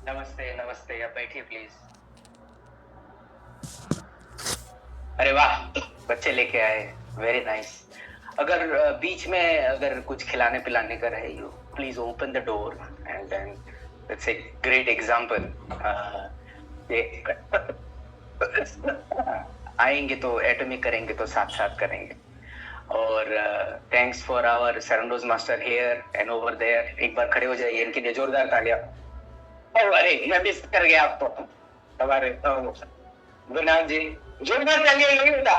नमस्ते नमस्ते, आप बैठिए प्लीज। अरे वाह, बच्चे लेके आए, वेरी नाइस। अगर बीच में अगर कुछ खिलाने पिलाने का रहे, you please open the door and then that's a great example. आएंगे तो एटॉमिक करेंगे तो साथ साथ करेंगे। और थैंक्स फॉर आवर सरंडोज master here and over there. एक बार खड़े हो जाइए, इनके लिए जोरदार तालियां। अरे मैं मिस कर गया आपको, हमारे गुरनाम जी, जोरदार तालियां यही बेटा।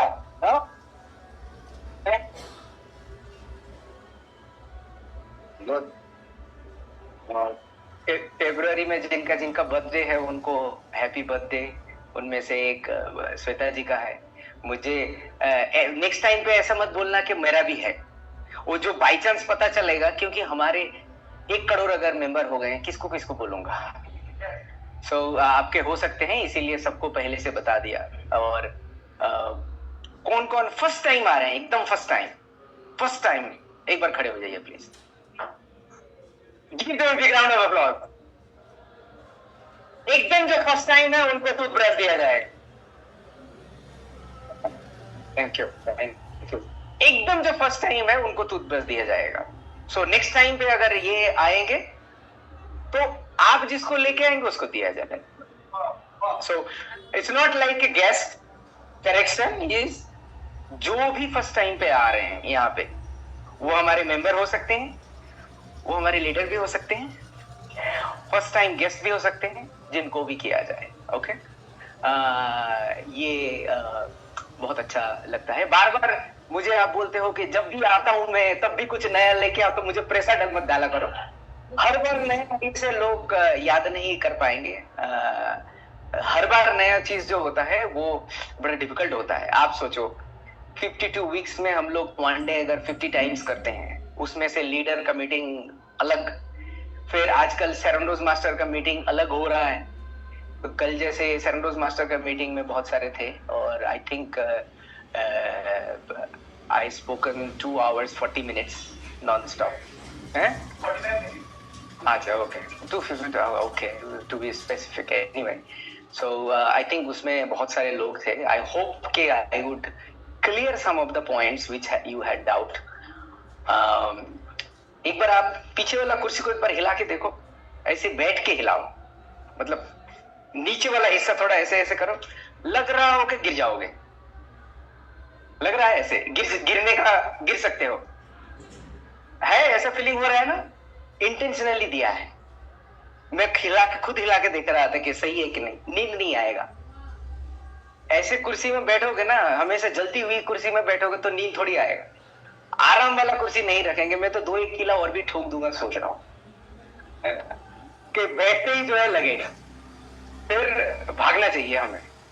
फरवरी में जिनका जिनका बर्थडे है उनको हैप्पी बर्थडे। उनमें से एक श्वेता जी का है। मुझे नेक्स्ट टाइम पे ऐसा मत बोलना कि मेरा भी है, वो जो बाई चांस पता चलेगा, क्योंकि हमारे 1 करोड़ अगर मेंबर हो गए, किसको किसको बोलूंगा। आपके हो सकते हैं, इसीलिए सबको पहले से बता दिया। और कौन कौन फर्स्ट टाइम आ रहे हैं, एकदम फर्स्ट टाइम एक बार खड़े हो जाइए please. Give them big round of applause. एकदम जो फर्स्ट टाइम है उनको टूथब्रश दिया जाए। Thank you. एकदम जो फर्स्ट टाइम है उनको टूथब्रश दिया जाएगा। सो नेक्स्ट टाइम पे अगर ये आएंगे तो आप जिसको लेके आएंगे उसको दिया जाएगा। So it's not like a guest correction is, जो भी फर्स्ट टाइम पे आ रहे हैं यहाँ पे, वो हमारे मेंबर हो सकते हैं, वो हमारे लीडर भी हो सकते हैं, फर्स्ट टाइम गेस्ट भी हो सकते हैं, जिनको भी किया जाए। ओके, ये बहुत अच्छा लगता है। बार बार मुझे आप बोलते हो कि जब भी आता हूं मैं तब भी कुछ नया लेके आओ, तो मुझे प्रेशर मत डाला करो। हर बार नया से लोग याद नहीं कर पाएंगे। हर बार नया चीज जो होता है वो बड़ा डिफिकल्ट होता है। आप सोचो 52 वीक्स में हम लोग वन डे अगर 50 टाइम्स करते हैं, उसमें से लीडर का मीटिंग अलग, फिर आजकल सेरेंडोज मास्टर का मीटिंग अलग हो रहा है। तो कल जैसे सेरेंडोज मास्टर का मीटिंग में बहुत सारे थे, और I think I spoken 2 hours 40 minutes non stop है। अच्छा, okay, 250, okay, to be specific anyway. So I think उसमें बहुत सारे लोग थे। आई होप कि I would clear some of the points which you had doubt. एक बार आप पीछे वाला कुर्सी को एक बार हिला के देखो, ऐसे बैठ के हिलाओ, मतलब नीचे वाला हिस्सा थोड़ा ऐसे ऐसे करो, लग रहा हो कि गिर जाओगे, लग रहा है ऐसे गिर सकते हो, है ऐसा फीलिंग हो रहा है ना? इंटेंशनली दिया है। मैं खुद हिला के देख रहा था कि सही है कि नहीं, नींद नहीं आएगा। ऐसे कुर्सी में बैठोगे ना, हमेशा जलती हुई कुर्सी में बैठोगे तो नींद थोड़ी आएगा। आराम वाला कुर्सी नहीं रखेंगे। मैं तो 2-1 किलो और भी ठोक दूंगा, सोच रहा हूं कि बैठते ही जो है लगेगा। फिर भागना चाहिए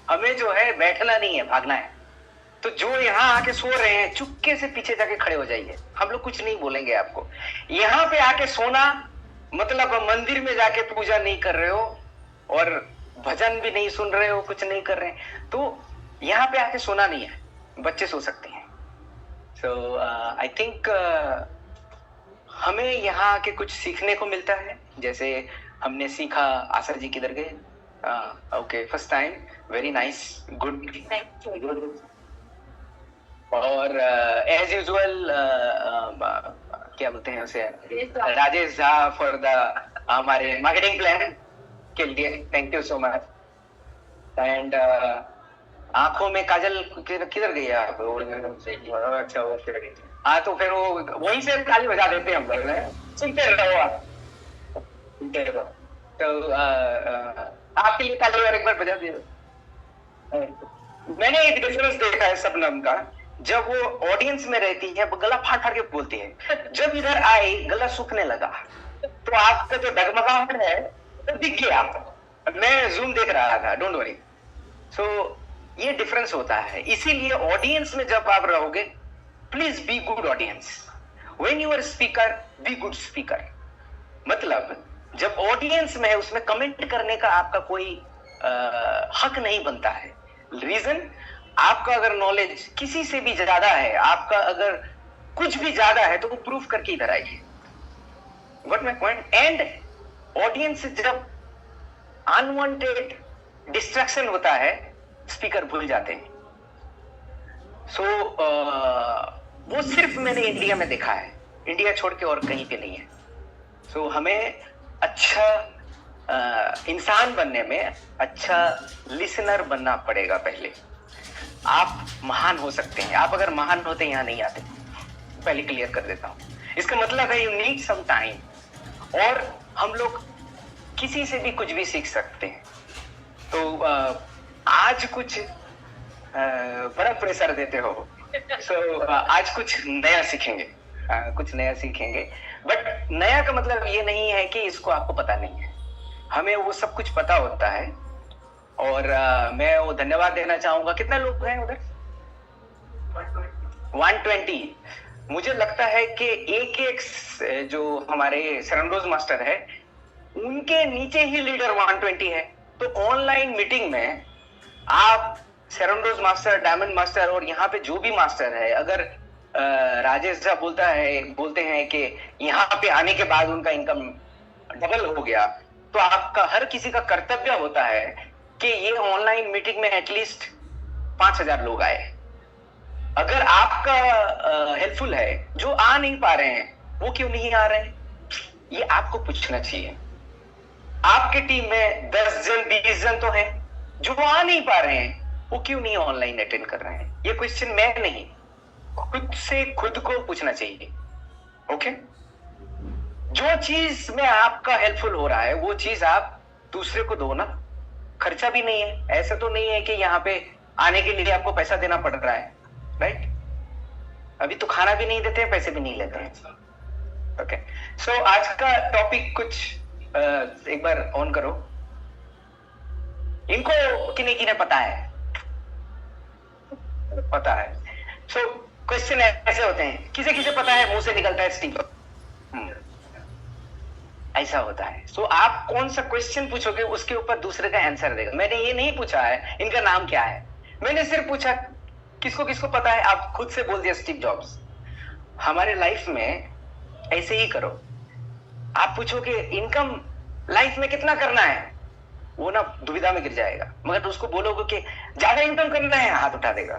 हमें जो है बैठना नहीं है, भागना है। तो जो यहाँ आके सो रहे हैं, चुपके से पीछे जाके खड़े हो जाइए। हम लोग कुछ नहीं बोलेंगे आपको। यहाँ पे आके सोना मतलब मंदिर में जाके पूजा नहीं कर रहे हो और भजन भी नहीं सुन रहे हो, कुछ नहीं कर रहे हैं, तो यहाँ पे आके सोना नहीं है, बच्चे सो सकते हैं। सो आई थिंक हमें यहाँ आके कुछ सीखने को मिलता है। जैसे हमने सीखा, आशा जी किधर गए? Okay, first time, very nice, good. और एज यूजुअल क्या बोलते हैं उसे, राजेश झा फॉर द हमारे मार्केटिंग प्लान के लिए thank you so much. And आंखों में काजल किधर गई आप? अच्छा, ओके, हाँ, तो फिर वो वहीं से ताली बजा देते हैं हम लोग। सुनते रहो आप, सुनते रहो। तो आपके लिए ताली और एक बार बजा दिए। मैंने एक डिफरेंस देखा है शबनम का, जब वो ऑडियंस में रहती है वो गला फाड़ फाड़ के बोलती है, जब इधर आई गला सूखने लगा। तो आपका जो डगमगाहट है तो दिख गया। मैं जूम देख रहा था, डोंट वरी। सो ये डिफरेंस होता है। इसीलिए ऑडियंस में जब आप रहोगे, please be good audience. When you are speaker, be good speaker. मतलब जब ऑडियंस में है, उसमें कमेंट करने का आपका कोई हक नहीं बनता है। रीजन, आपका अगर नॉलेज किसी से भी ज्यादा है, आपका अगर कुछ भी ज्यादा है तो वो प्रूफ करके इधर आइए। What my point? And audience जब अनवांटेड डिस्ट्रैक्शन होता है, स्पीकर भूल जाते हैं। सो वो सिर्फ मैंने इंडिया में देखा है, इंडिया छोड़ के और कहीं पे नहीं है। सो हमें अच्छा इंसान बनने में अच्छा लिसनर बनना पड़ेगा पहले। आप महान हो सकते हैं, आप अगर महान होते यहाँ नहीं आते, पहले क्लियर कर देता हूं। इसका मतलब है यू नीड सम टाइम। और हम लोग किसी से भी कुछ भी सीख सकते हैं। तो आज कुछ बड़ा प्रेशर देते हो। सो आज कुछ नया सीखेंगे, कुछ नया सीखेंगे। बट नया का मतलब ये नहीं है कि इसको आपको पता नहीं है, हमें वो सब कुछ पता होता है। और मैं वो धन्यवाद देना चाहूंगा। कितने लोग हैं उधर? 120। मुझे लगता है कि एक जो हमारे सरनरोज मास्टर है उनके नीचे ही लीडर 120 है। तो ऑनलाइन मीटिंग में आप सरनरोज मास्टर, डायमंड मास्टर और यहाँ पे जो भी मास्टर है, अगर राजेश साहब बोलते हैं कि यहाँ पे आने के बाद उनका इनकम डबल हो गया, तो आपका हर किसी का कर्तव्य होता है कि ये ऑनलाइन मीटिंग में एटलीस्ट 5000 लोग आए। अगर आपका हेल्पफुल है, जो आ नहीं पा रहे हैं वो क्यों नहीं आ रहे हैं, ये आपको पूछना चाहिए। आपके टीम में 10 जन 20 जन तो हैं जो आ नहीं पा रहे हैं, वो क्यों नहीं ऑनलाइन अटेंड कर रहे हैं? ये क्वेश्चन मैं नहीं, खुद से खुद को पूछना चाहिए। ओके? जो चीज में आपका हेल्पफुल हो रहा है वो चीज आप दूसरे को दो ना। खर्चा भी नहीं है, ऐसा तो नहीं है कि यहाँ पे आने के लिए आपको पैसा देना पड़ रहा है, राइट? अभी तो खाना भी नहीं देते हैं, पैसे भी नहीं लेते हैं। ओके, सो आज का टॉपिक कुछ एक बार ऑन करो। इनको किने पता है? पता है। सो क्वेश्चन ऐसे होते हैं, किसे किसे पता है मुंह से निकलता है स्टीव? ऐसा होता है। सो आप कौन सा क्वेश्चन पूछोगे उसके ऊपर दूसरे का आंसर देगा। मैंने ये नहीं पूछा है इनका नाम क्या है, मैंने सिर्फ पूछा किसको किसको पता है। आप खुद से बोल दिया स्टीव जॉब्स। हमारे लाइफ में ऐसे ही करो। आप पूछोगे इनकम लाइफ में कितना करना है, वो ना दुविधा में गिर जाएगा। मगर उसको बोलोगे कि ज्यादा इनकम करना है, हाथ उठा देगा।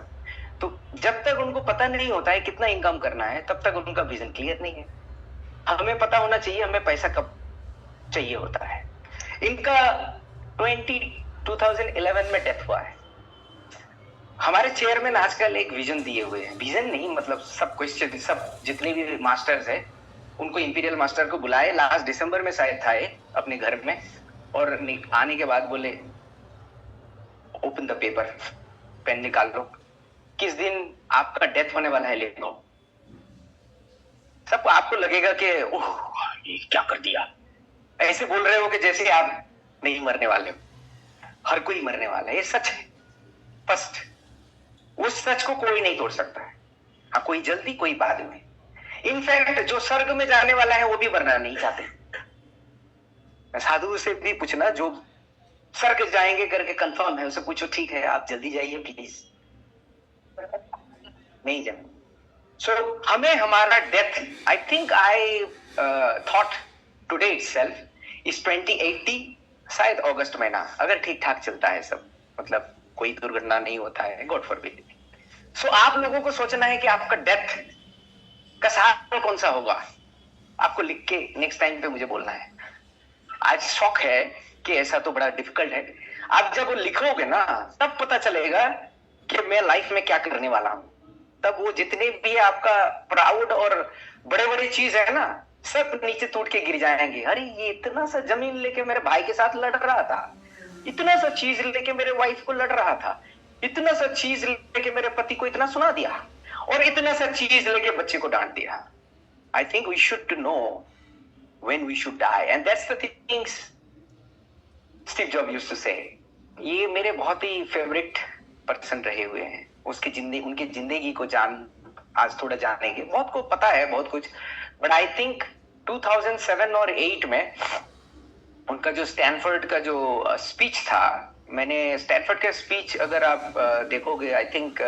तो जब तक उनको पता नहीं होता है कितना इनकम करना है, तब तक उनका विजन क्लियर नहीं है। हमें पता होना चाहिए हमें पैसा कब चाहिए होता है। इनका 2011 में डेथ हुआ है। हमारे चेयरमैन आजकल एक विजन दिए हुए हैं, विजन नहीं मतलब सब क्वेश्चन, सब जितने भी मास्टर्स है उनको इंपीरियल मास्टर को बुलाए, लास्ट दिसंबर में शायद था अपने घर में, और आने के बाद बोले ओपन द पेपर, पेन निकाल लो, किस दिन आपका डेथ होने वाला है लिख लो। सब आपको लगेगा कि ओह ये क्या कर दिया, ऐसे बोल रहे हो कि जैसे आप नहीं मरने वाले हो। हर कोई मरने वाला है, ये सच है। फर्स्ट, उस सच को कोई नहीं तोड़ सकता है। हाँ, कोई जल्दी कोई बाद में। इनफैक्ट जो स्वर्ग में जाने वाला है वो भी मरना नहीं चाहते। साधु से भी पूछना जो स्वर्ग जाएंगे करके कंफर्म है, उसे पूछो ठीक है आप जल्दी जाइए प्लीज, नहीं जाए। सो हमें हमारा death, I think I thought today itself is 2080, शायद अगस्त महीना, अगर ठीक ठाक चलता है सब, मतलब कोई दुर्घटना नहीं होता है, गॉड फॉरबिड। सो आप लोगों को सोचना है कि आपका डेथ का साल कौन सा होगा, आपको लिख के नेक्स्ट टाइम पे मुझे बोलना है। आज शौक है कि ऐसा तो बड़ा डिफिकल्ट है। आप जब वो लिखोगे ना तब पता चलेगा कि मैं लाइफ में क्या करने वाला हूं। तब वो जितने भी आपका प्राउड और बड़े बड़े चीज है ना, सब नीचे टूट के गिर जाएंगे। अरे ये इतना सा जमीन लेके मेरे भाई के साथ लड़ रहा था, इतना सा चीज लेके मेरे वाइफ को लड़ रहा था, इतना सा चीज लेके मेरे पति को इतना सुना दिया, और इतना सा चीज लेके बच्चे को डांट दिया। I think we should to know when we should die, and that's the things Steve Jobs used to say. ये मेरे बहुत ही फेवरेट पर्सन रहे हुए हैं। उनकी जिंदगी को आज थोड़ा जानेंगे। बहुत को पता है बहुत कुछ, बट आई थिंक 2007 और 8 में उनका जो स्टैनफोर्ड का जो स्पीच था, मैंने स्टैनफोर्ड का स्पीच अगर आप देखोगे, I think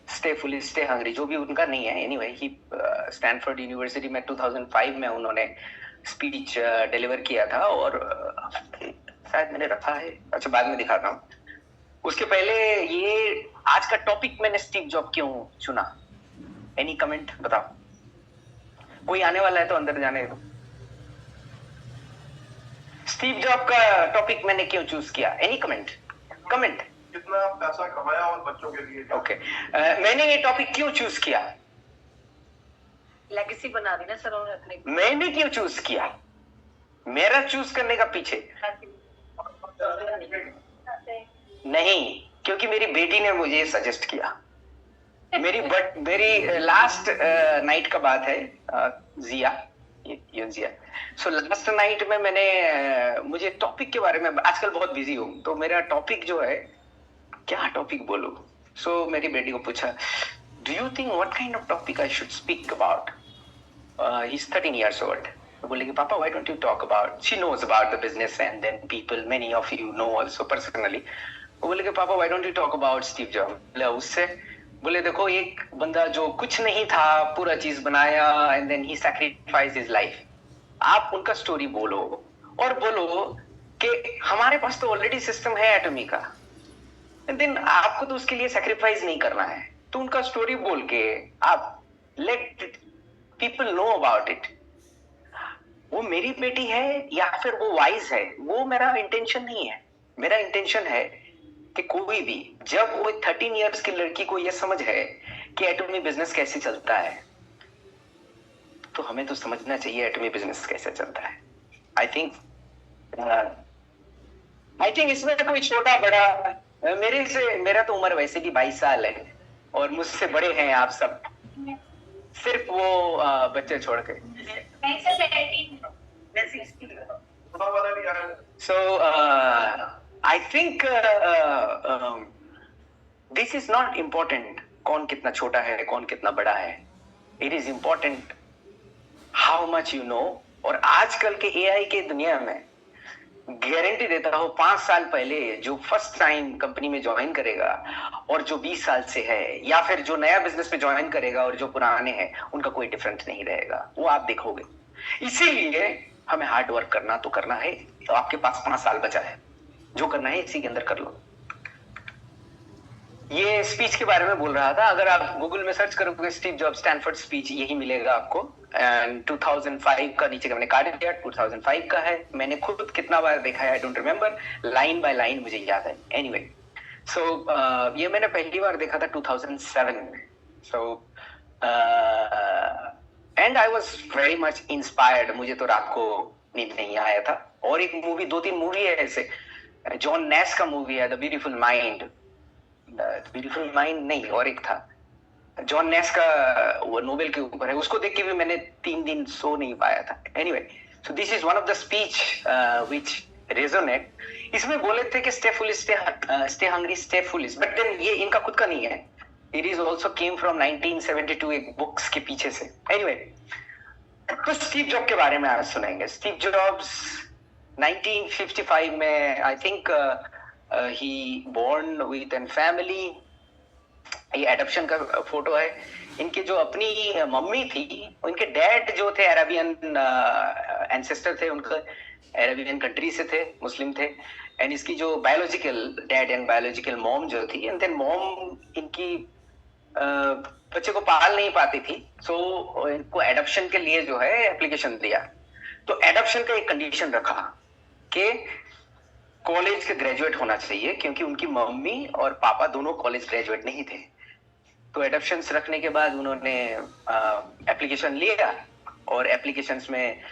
stay fully stay hungry, जो भी उनका नहीं है, एनीवे ही स्टैनफोर्ड यूनिवर्सिटी में 2005 में उन्होंने स्पीच डिलीवर किया था, और शायद मैंने रखा है, अच्छा बाद में दिखाता हूँ। उसके पहले ये आज का टॉपिक मैंने स्टीव जॉब क्यों चुना, एनी कमेंट बताओ? कोई आने वाला है तो अंदर जाने दो। स्टीव जॉब का टॉपिक मैंने क्यों चूज किया, एनी कमेंट? कमेंट। कितना पैसा कमाया और बच्चों के लिए। ओके, मैंने ये टॉपिक क्यों चूज किया? लेगेसी बना दी ना सर, और अपने मैंने क्यों चूज किया, मेरा चूज करने का पीछे नहीं, क्योंकि मेरी बेटी ने मुझे सजेस्ट किया। मेरी लास्ट नाइट का बात है, जिया, जिया। सो लास्ट नाइट में मैंने मुझे टॉपिक के बारे में, आजकल बहुत बिजी हूँ तो मेरा टॉपिक जो है, क्या टॉपिक बोलूं? सो मेरी बेटी को पूछा, do you think what kind of topic I should speak about? He is 13 years old. बोले कि पापा, why don't you talk about, she knows about the business and then people, many of you know also personally. बोले कि पापा, why don't you talk about Steve Jobs? बोले उससे, बोले देखो एक बंदा जो कुछ नहीं था पूरा चीज बनाया and then he sacrificed his life. आप उनका स्टोरी बोलो, और बोलो कि हमारे पास तो ऑलरेडी सिस्टम है एटॉमी का, एंड देन आपको तो उसके लिए सैक्रिफाइस नहीं करना है, तो उनका स्टोरी बोल के आप let people know about it. वो मेरी बेटी है या फिर वो वाइज है, वो मेरा इंटेंशन नहीं है। मेरा इंटेंशन है कि कोई भी, जब वो 13 इयर्स की लड़की को यह समझ है कि एटॉमी बिजनेस कैसे चलता है, तो हमें तो समझना चाहिए एटॉमी बिजनेस कैसे चलता है। आई थिंक इसमें कोई छोटा बड़ा, मेरा तो उम्र वैसे भी 22 साल है, और मुझसे बड़े हैं आप सब, सिर्फ वो बच्चे छोड़ के। So I think this is not important कौन कितना छोटा है कौन कितना बड़ा है, it is important how much you know। और आजकल के AI के दुनिया में गारंटी देता हूँ, 5 साल पहले जो फर्स्ट टाइम कंपनी में ज्वाइन करेगा और जो 20 साल से है, या फिर जो नया बिजनेस में ज्वाइन करेगा और जो पुराने हैं, उनका कोई डिफरेंस नहीं रहेगा, वो आप देखोगे। इसीलिए हमें हार्ड वर्क करना तो करना है, तो आपके पास 5 साल बचा है, जो करना है इसी के अंदर कर लो। ये स्पीच के बारे में बोल रहा था, अगर आप गूगल में सर्च करोगे स्टीव जॉब स्टैनफोर्ड स्पीच, यही मिलेगा आपको। एंड 2005 का नीचे का मैंने काट दिया, 2005 का है। मैंने खुद कितना बार देखा है I don't remember, line by line मुझे याद है। एनीवे, सो ये मैंने पहली बार देखा था 2007 में। So and I was very much inspired, मुझे तो रात को नींद नहीं आया था। और एक मूवी, 2-3 मूवी है ऐसे, जॉन नेस का मूवी है द ब्यूटीफुल माइंड, नहीं और एक था जॉन नेस का, वो नोबेल के ऊपर है, उसको देख के भी मैंने 3 दिन सो नहीं पाया था। Anyway, so this is one of the speech which resonate. इसमें बोले थे कि stay foolish, stay hungry, stay foolish, but then ये इनका खुद का नहीं है, it is also came from 1972 एक बुक्स के पीछे से। एनीवे, तो स्टीव जॉब के बारे में आज सुनेंगे। स्टीव जॉब्स 1955 में, I think he born with an family। ये एडॉप्शन का फोटो है। इनकी जो अपनी मम्मी थी, उनके डैड जो थे अरेबियन एंसेस्टर थे, उनका अरेबियन कंट्री से थे, मुस्लिम थे। एंड इसकी जो biological dad and biological mom जो थी, एंड देन मॉम इनकी बच्चे को पाल नहीं पाती थी, सो इनको एडॉप्शन के लिए जो है एप्लीकेशन दिया। तो एडॉप्शन का एक कंडीशन रखा कि कॉलेज के ग्रेजुएट होना चाहिए, क्योंकि उनकी मम्मी और पापा दोनों कॉलेज ग्रेजुएट नहीं थे। तो एडॉप्शंस रखने के बाद उन्होंने एप्लीकेशन लिया, और एप्लीकेशंस में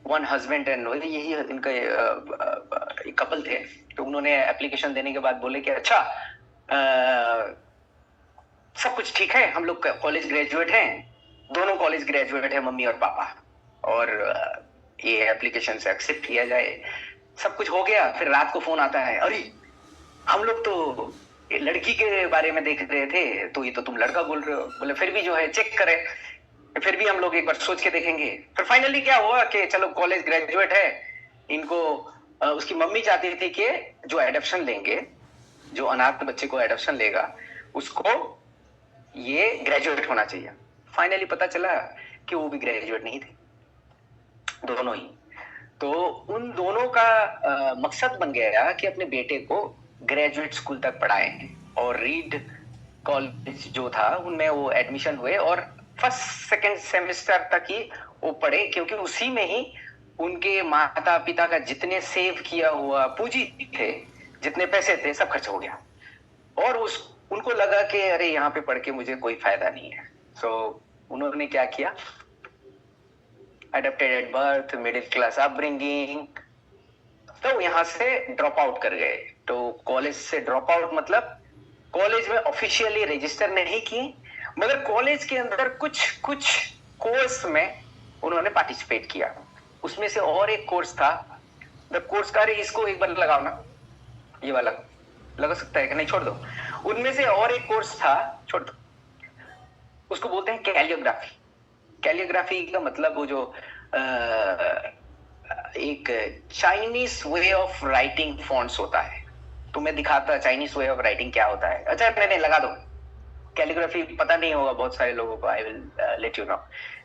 वन हस्बैंड एंड यही इनका एक कपल थे। तो उन्होंने एप्लीकेशन देने के बाद बोले कि अच्छा सब कुछ ठीक है, हम लोग कॉलेज ग्रेजुएट हैं, दोनों कॉलेज ग्रेजुएट है मम्मी और पापा, और ये एप्लीकेशन से एक्सेप्ट किया जाए। सब कुछ हो गया। फिर रात को फोन आता है, अरे हम लोग तो लड़की के बारे में देख रहे थे, तो ये तो तुम लड़का बोल रहे हो। बोले फिर भी जो है चेक करें, फिर भी हम लोग एक बार सोच के देखेंगे। फिर फाइनली क्या हुआ कि चलो कॉलेज ग्रेजुएट है, इनको उसकी मम्मी चाहती थी कि जो एडॉप्शन लेंगे, जो अनाथ बच्चे को एडॉप्शन लेगा, उसको ये ग्रेजुएट होना चाहिए। फाइनली पता चला कि वो भी ग्रेजुएट नहीं थे, दोनों ही। तो उन दोनों का मकसद बन गया कि अपने बेटे को ग्रेजुएट स्कूल तक पढ़ाएं, और रीड कॉलेज जो था उनमें वो एडमिशन हुए और फर्स्ट सेकंड सेमेस्टर तक ही वो पढ़े, क्योंकि उसी में ही उनके माता पिता का जितने सेव किया हुआ पूंजी थे, जितने पैसे थे, सब खर्च हो गया। और उनको लगा कि अरे यहाँ पे पढ़ के मुझे कोई फायदा नहीं है। सो उन्होंने क्या किया, adopted at birth, middle class upbringing, तो यहाँ से ड्रॉप आउट कर गए। तो कॉलेज से ड्रॉप आउट मतलब कॉलेज में ऑफिशियली रजिस्टर नहीं किए, मगर कॉलेज के अंदर कुछ कोर्स में उन्होंने पार्टिसिपेट किया। उसमें से और एक कोर्स था, द कोर्स का, इसको एक बार लगाओ ना, ये वाला लगा सकता है कि नहीं, छोड़ दो। उनमें से और एक कोर्स था, छोड़ दो, उसको बोलते हैं कैलियोग्राफी। कैलियोग्राफी का मतलब वो जो एक Chinese way of writing fonts होता है। तो मैं दिखाता चाइनीज वे ऑफ राइटिंग क्या होता है। अच्छा मैंने लगा दो, कैलिग्राफी पता नहीं होगा बहुत सारे लोगों को, I will let you know.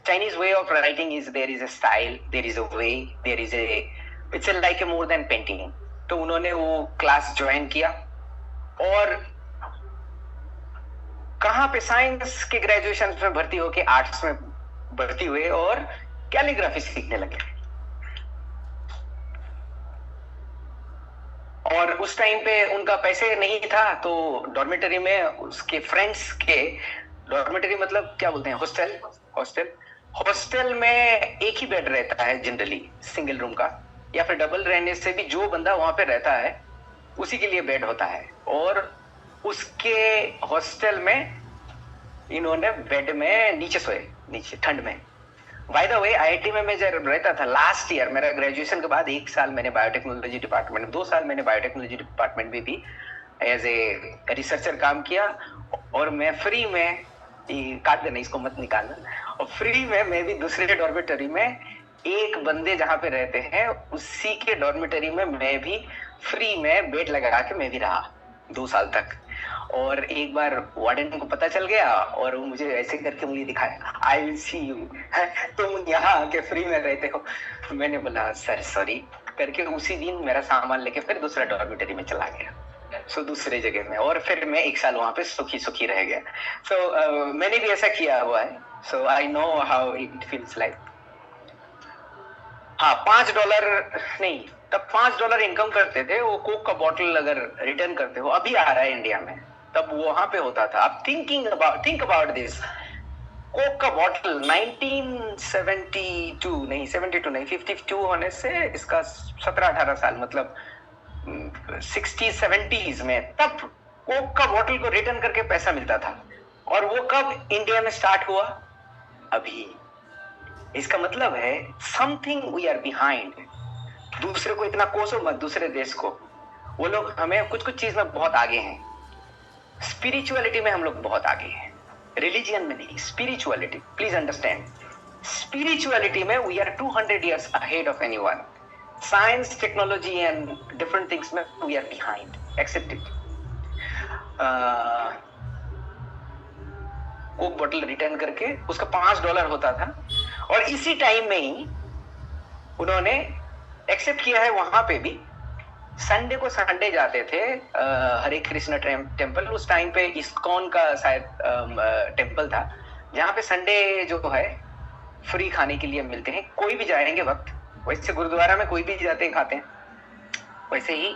Chinese way of writing is, there is a style, there is a way, there is a, it's like a more than painting. तो उन्होंने वो क्लास ज्वाइन किया और कहां पे, साइंस के ग्रेजुएशन में भर्ती होके आर्ट्स में भर्ती हुए और कैलिग्राफी सीखने लगे। और उस टाइम पे उनका पैसे नहीं था, तो डॉर्मेटरी में उसके फ्रेंड्स के, डॉर्मेटरी मतलब क्या बोलते हैं, हॉस्टल में एक ही बेड रहता है जनरली, सिंगल रूम का, या फिर डबल रहने से भी जो बंदा वहां पे रहता है उसी के लिए बेड होता है। और उसके हॉस्टल में इन्होंने बेड में नीचे सोए, नीचे ठंड में। बाय द वे आईआईटी में मैं जब रहता था लास्ट ईयर, मेरा ग्रेजुएशन के बाद 1 साल मैंने बायोटेक्नोलॉजी डिपार्टमेंट, 2 साल मैंने बायोटेक्नोलॉजी डिपार्टमेंट में भी एज ए रिसर्चर काम किया। और मैं फ्री में, काट देना इसको, मत निकालना, और फ्री में मैं भी दूसरे डॉर्मेटरी में, एक बंदे जहाँ पे रहते हैं उसी के डॉर्मेटरी में मैं भी फ्री में बेड लगा के मैं भी रहा 2 साल तक। और एक बार वार्डन को पता चल गया और वो मुझे ऐसे करके मुझे दिखाया, आई विल सी यू, तुम यहाँ आके फ्री में रहते हो। मैंने बोला सर सॉरी करके, उसी दिन मेरा सामान लेके फिर दूसरा डॉर्मेटरी में चला गया, दूसरे जगह में। और फिर मैं 1 साल वहां पे सुखी रह गया। मैंने भी ऐसा किया हुआ है, so I know how it feels like. हाँ, $5 नहीं, तब $5 इनकम करते थे। वो कोक का बॉटल अगर रिटर्न करते हो, अभी आ रहा है इंडिया में, तब वहां पे होता था। अब थिंक अबाउट दिस, कोक का बॉटल 1972 नहीं, 52 होने से इसका 17-18 साल, मतलब 60s-70s में, तब कोक का बॉटल को रिटर्न करके पैसा मिलता था। और वो कब इंडिया में स्टार्ट हुआ? अभी। इसका मतलब है समथिंग वी आर बिहाइंड। दूसरे को इतना कोसो मत, दूसरे देश को, वो लोग हमें कुछ चीज में बहुत आगे हैं। स्पिरिचुअलिटी में हम लोग बहुत आगे हैं, रिलीजियन में नहीं, स्पिरिचुअलिटी, प्लीज अंडरस्टैंड। स्पिरिचुअलिटी में we are 200 years ahead of anyone. Science, technology and different things में we are behind. Accept it. Coke bottle return करके उसका $5 होता था, और इसी टाइम में ही उन्होंने एक्सेप्ट किया है वहां पे भी। संडे को संडे जाते थे हरे कृष्ण टेम्पल, उस टाइम पे इस्कॉन का शायद टेम्पल था, जहाँ पे संडे जो है फ्री खाने के लिए मिलते हैं, कोई भी जाएंगे वक्त। वैसे गुरुद्वारा में कोई भी जाते हैं खाते हैं, वैसे ही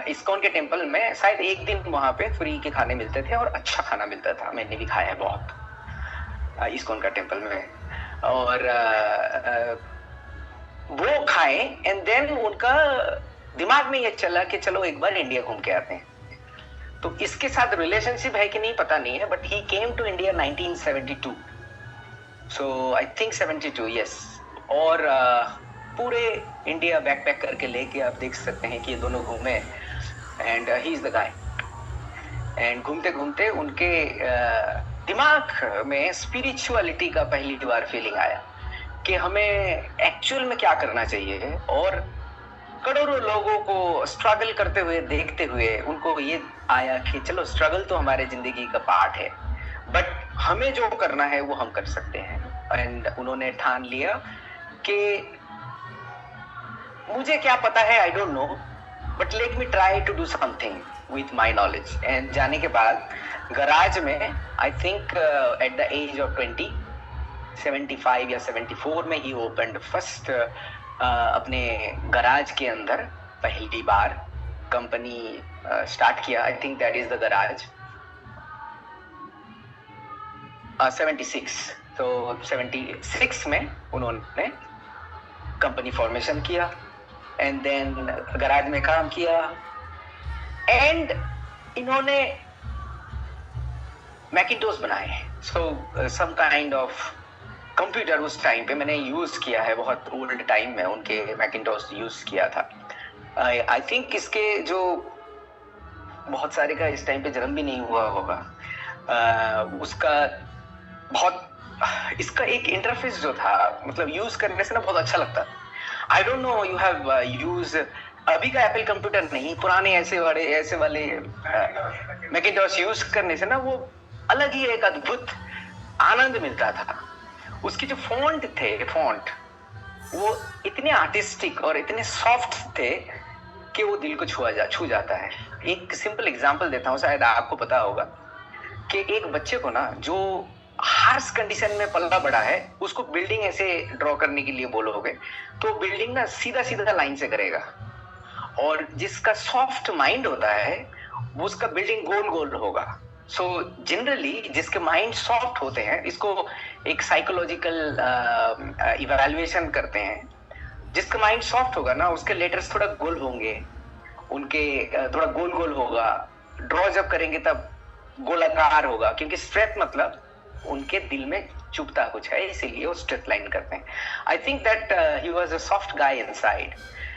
इस्कॉन के टेम्पल में शायद एक दिन वहां पे फ्री के खाने मिलते थे, और अच्छा खाना मिलता था। मैंने भी खाया है बहुत इस्कॉन का टेम्पल में। और वो खाए, एंड देन उनका दिमाग में ये चला कि चलो एक बार इंडिया घूम के आते हैं। तो इसके साथ रिलेशनशिप है कि नहीं पता नहीं है, but he came to India 1972, so I think 72, yes. और पूरे इंडिया बैकपैक करके लेके, आप देख सकते हैं कि ये दोनों घूमे, and he is the guy. And घूमते घूमते उनके दिमाग में स्पिरिचुअलिटी का पहली बार फीलिंग आया कि हमें एक्चुअल में क्या करना चाहिए, और करोड़ों लोगों को स्ट्रगल करते हुए देखते हुए उनको ये आया कि चलो स्ट्रगल तो हमारे जिंदगी का पार्ट है, बट हमें जो करना है वो हम कर सकते हैं। एंड उन्होंने ठान लिया कि मुझे क्या पता है, I don't know, but let me try to do something with my knowledge. And जाने के बाद गराज में I think at the age of 75 या 74 में ही ओपनड फर्स्ट अपने गराज के अंदर पहली बार कंपनी स्टार्ट किया। I think that is the garage 76। तो 76 में उन्होंने कंपनी फॉर्मेशन किया एंड देन गराज में काम किया। एंड इन्होंने मैकिंटोश बनाए। सो सम काइंड ऑफ कंप्यूटर उस टाइम पे मैंने यूज किया है, बहुत ओल्ड टाइम में उनके मैकिंटोश यूज किया था। आई थिंक इसके जो बहुत सारे का इस टाइम पे जन्म भी नहीं हुआ होगा। उसका बहुत इसका एक इंटरफेस जो था, मतलब यूज करने से ना बहुत अच्छा लगता। आई don't no you have use अभी का एप्पल कंप्यूटर नहीं, पुराने ऐसे वाले मैकिंटोश यूज करने से ना वो अलग ही एक अद्भुत आनंद मिलता था। उसके जो फॉन्ट वो इतने आर्टिस्टिक और इतने सॉफ्ट थे कि वो दिल को छू जाता है। एक सिंपल एग्जांपल देता हूँ, शायद आपको पता होगा कि एक बच्चे को ना जो हार्श कंडीशन में पला बड़ा है, उसको बिल्डिंग ऐसे ड्रॉ करने के लिए बोलोगे तो बिल्डिंग ना सीधा सीधा लाइन से करेगा, और जिसका सॉफ्ट माइंड होता है वो उसका बिल्डिंग गोल गोल होगा। सो जनरली जिसके माइंड सॉफ्ट होते हैं, इसको एक साइकोलॉजिकल इवैल्यूएशन करते हैं, जिसका माइंड सॉफ्ट होगा ना उसके लेटर्स थोड़ा गोल होंगे, उनके थोड़ा गोल गोल होगा, ड्रॉ जब करेंगे तब गोलाकार होगा, क्योंकि स्ट्रेट मतलब उनके दिल में चुभता कुछ है, इसीलिए वो स्ट्रेट लाइन करते हैं। आई think that he was a soft guy inside.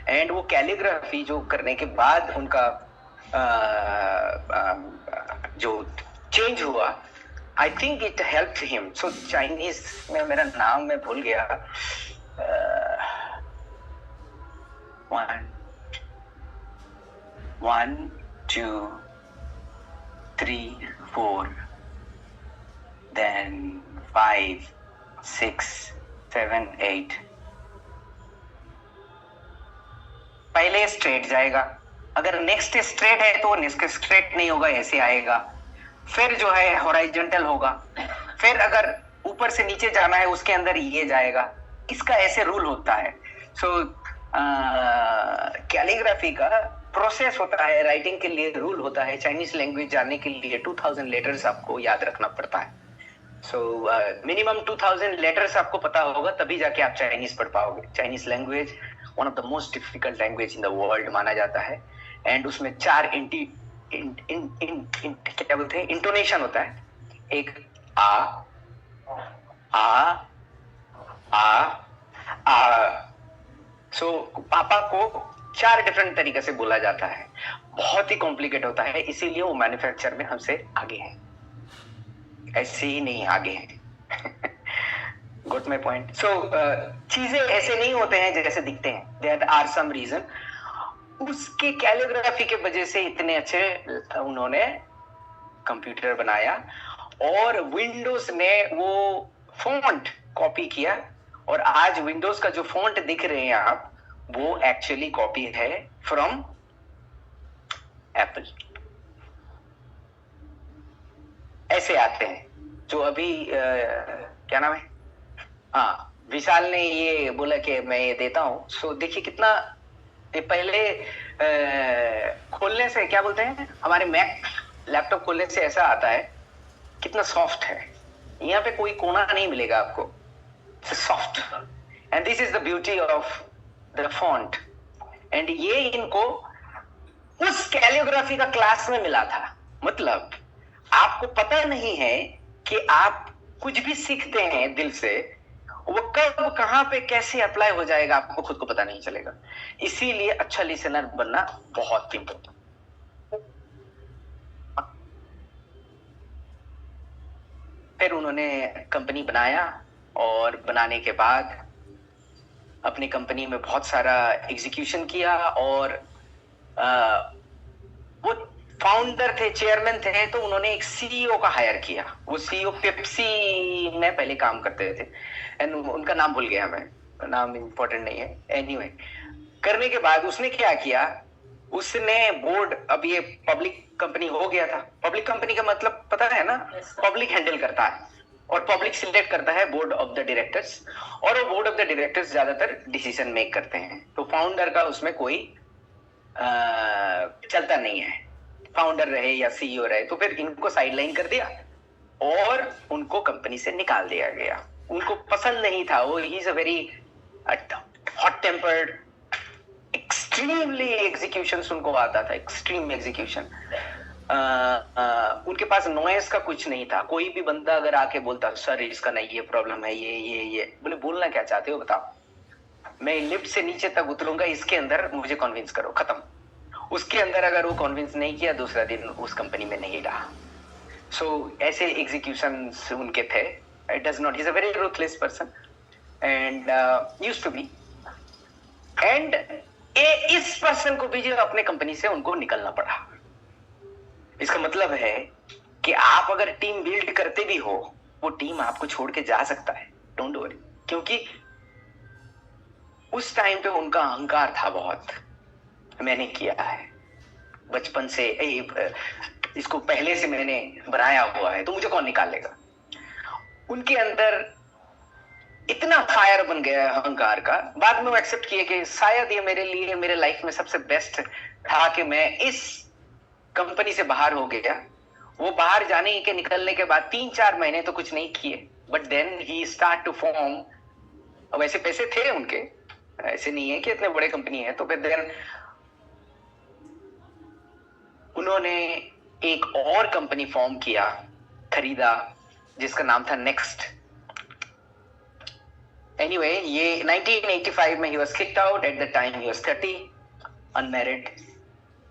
And वो कैलीग्राफी जो करने के बाद उनका जो चेंज हुआ, I think it helped him. So Chinese में मेरा नाम मैं भूल गया, 1 2 3 4 then 5 6 7 8। पहले स्ट्रेट जाएगा, अगर नेक्स्ट स्ट्रेट है तो नेक्स्ट स्ट्रेट नहीं होगा, ऐसे आएगा। फिर जो है हॉरिजॉन्टल होगा, फिर अगर ऊपर से नीचे जाना है उसके अंदर ये जाएगा। इसका ऐसे रूल होता है। सो कैलीग्राफी का प्रोसेस होता है, राइटिंग के लिए रूल होता है। चाइनीज लैंग्वेज जानने के लिए 2000 लेटर्स आपको याद रखना पड़ता है। सो मिनिमम 2000 लेटर्स आपको पता होगा, तभी जाके आप चाइनीज पढ़ पाओगे। Chinese language one of the most difficult language in the world माना जाता है। एंड उसमें 4 क्या बोलते हैं, इंटोनेशन होता है। एक आ सो पापा को 4 डिफरेंट तरीके से बोला जाता है, बहुत ही कॉम्प्लिकेट होता है, इसीलिए वो मैन्युफैक्चर में हमसे आगे है, ऐसे ही नहीं आगे है। Got my point? So चीजें ऐसे नहीं होते हैं जैसे दिखते हैं, there are some reason। उसके कैलिग्राफी के वजह से इतने अच्छे उन्होंने कंप्यूटर बनाया, और विंडोज ने वो फॉन्ट कॉपी किया, और आज विंडोज का जो फॉन्ट दिख रहे हैं आप, वो एक्चुअली कॉपी है फ्रॉम एप्पल। ऐसे आते हैं जो अभी क्या नाम है, हाँ, विशाल ने ये बोला कि मैं ये देता हूं। सो देखिए कितना, ये पहले खोलने से क्या बोलते हैं, हमारे मैक लैपटॉप खोलने से ऐसा आता है, कितना सॉफ्ट है। यहाँ पे कोई कोना नहीं मिलेगा आपको, soft. And this is the beauty of the font. And ये इनको उस कैलियोग्राफी का क्लास में मिला था। मतलब आपको पता नहीं है कि आप कुछ भी सीखते हैं दिल से, वो कब कहां पे कैसे अप्लाई हो जाएगा आपको खुद को पता नहीं चलेगा। इसीलिए अच्छा लिसनर बनना बहुत इंपॉर्टेंट। फिर उन्होंने कंपनी बनाया, और बनाने के बाद अपनी कंपनी में बहुत सारा एग्जीक्यूशन किया, और वो फाउंडर थे, चेयरमैन थे, तो उन्होंने एक सीईओ का हायर किया। वो सीईओ पेप्सी में पहले काम करते थे, एंड उनका नाम भूल गया मैं, नाम इम्पोर्टेंट नहीं है। एनीवे, करने के बाद उसने क्या किया, उसने बोर्ड, अब ये पब्लिक कंपनी हो गया था, पब्लिक कंपनी का मतलब पता है ना, पब्लिक हैंडल करता है और पब्लिक सिलेक्ट करता है बोर्ड ऑफ द डायरेक्टर्स, और वो बोर्ड ऑफ द डायरेक्टर्स ज्यादातर डिसीजन मेक करते हैं, तो फाउंडर का उसमें कोई चलता नहीं है, फाउंडर रहे या सीईओ रहे। तो फिर इनको साइडलाइन कर दिया और उनको कंपनी से निकाल दिया गया। उनको पसंद नहीं था वो, ही is a very hot tempered, extremely execution उनको आता था, एक्सट्रीम एग्जीक्यूशन। उनके पास नॉइस का कुछ नहीं था। कोई भी बंदा अगर आके बोलता सर इसका नहीं, ये प्रॉब्लम है, ये बोले बोलना क्या चाहते हो बताओ, मैं लिफ्ट से नीचे तक उतरूंगा, इसके अंदर मुझे कन्विंस करो, खत्म। उसके अंदर अगर वो कन्विंस नहीं किया, दूसरा दिन उस कंपनी में नहीं रहा। सो ऐसे एग्जीक्यूशन उनके थे। It does not, he is a very ruthless person and used to be, and इस पर्सन को भी जो अपने कंपनी से उनको निकलना पड़ा। इसका मतलब है कि आप अगर टीम बिल्ड करते भी हो, वो टीम आपको छोड़ के जा सकता है, डोंट वरी, क्योंकि उस टाइम पे उनका अहंकार था बहुत। मैंने किया है बचपन से, इसको पहले से मैंने बनाया हुआ है, तो मुझे कौन निकालेगा। उनके अंदर इतना फायर बन गया अहंकार का। बाद में वो एक्सेप्ट किए कि शायद ये मेरे लिए, मेरे लाइफ में सबसे बेस्ट था कि मैं इस कंपनी से बाहर हो गया। वो बाहर जाने के निकलने के बाद 3-4 महीने तो कुछ नहीं किए, but then he start to form. वैसे पैसे थे उनके, ऐसे नहीं है कि इतने बड़े कंपनी है, तो फिर देन उन्होंने एक और कंपनी फॉर्म किया, खरीदा, जिसका नाम था नेक्स्ट। एनीवे, ये 1985 में he was kicked out, at the time he was 30, unmarried,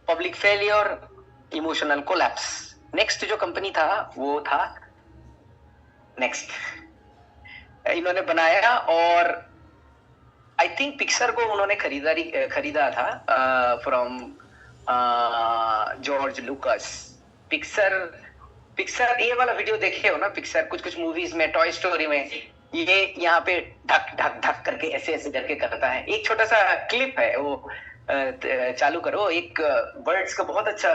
public failure, emotional collapse. Next जो कंपनी था वो था नेक्स्ट, इन्होंने बनाया, और आई थिंक पिक्सर को उन्होंने खरीदा था फ्रॉम जॉर्ज लुकास। पिक्सर ये वाला वीडियो देखे हो ना, पिक्सर कुछ कुछ मूवीज में, टॉय स्टोरी में, ये यहाँ पे ढक ढक ढक करके ऐसे ऐसे करके करता है। एक छोटा सा क्लिप है, वो चालू करो, एक बर्ड्स का बहुत अच्छा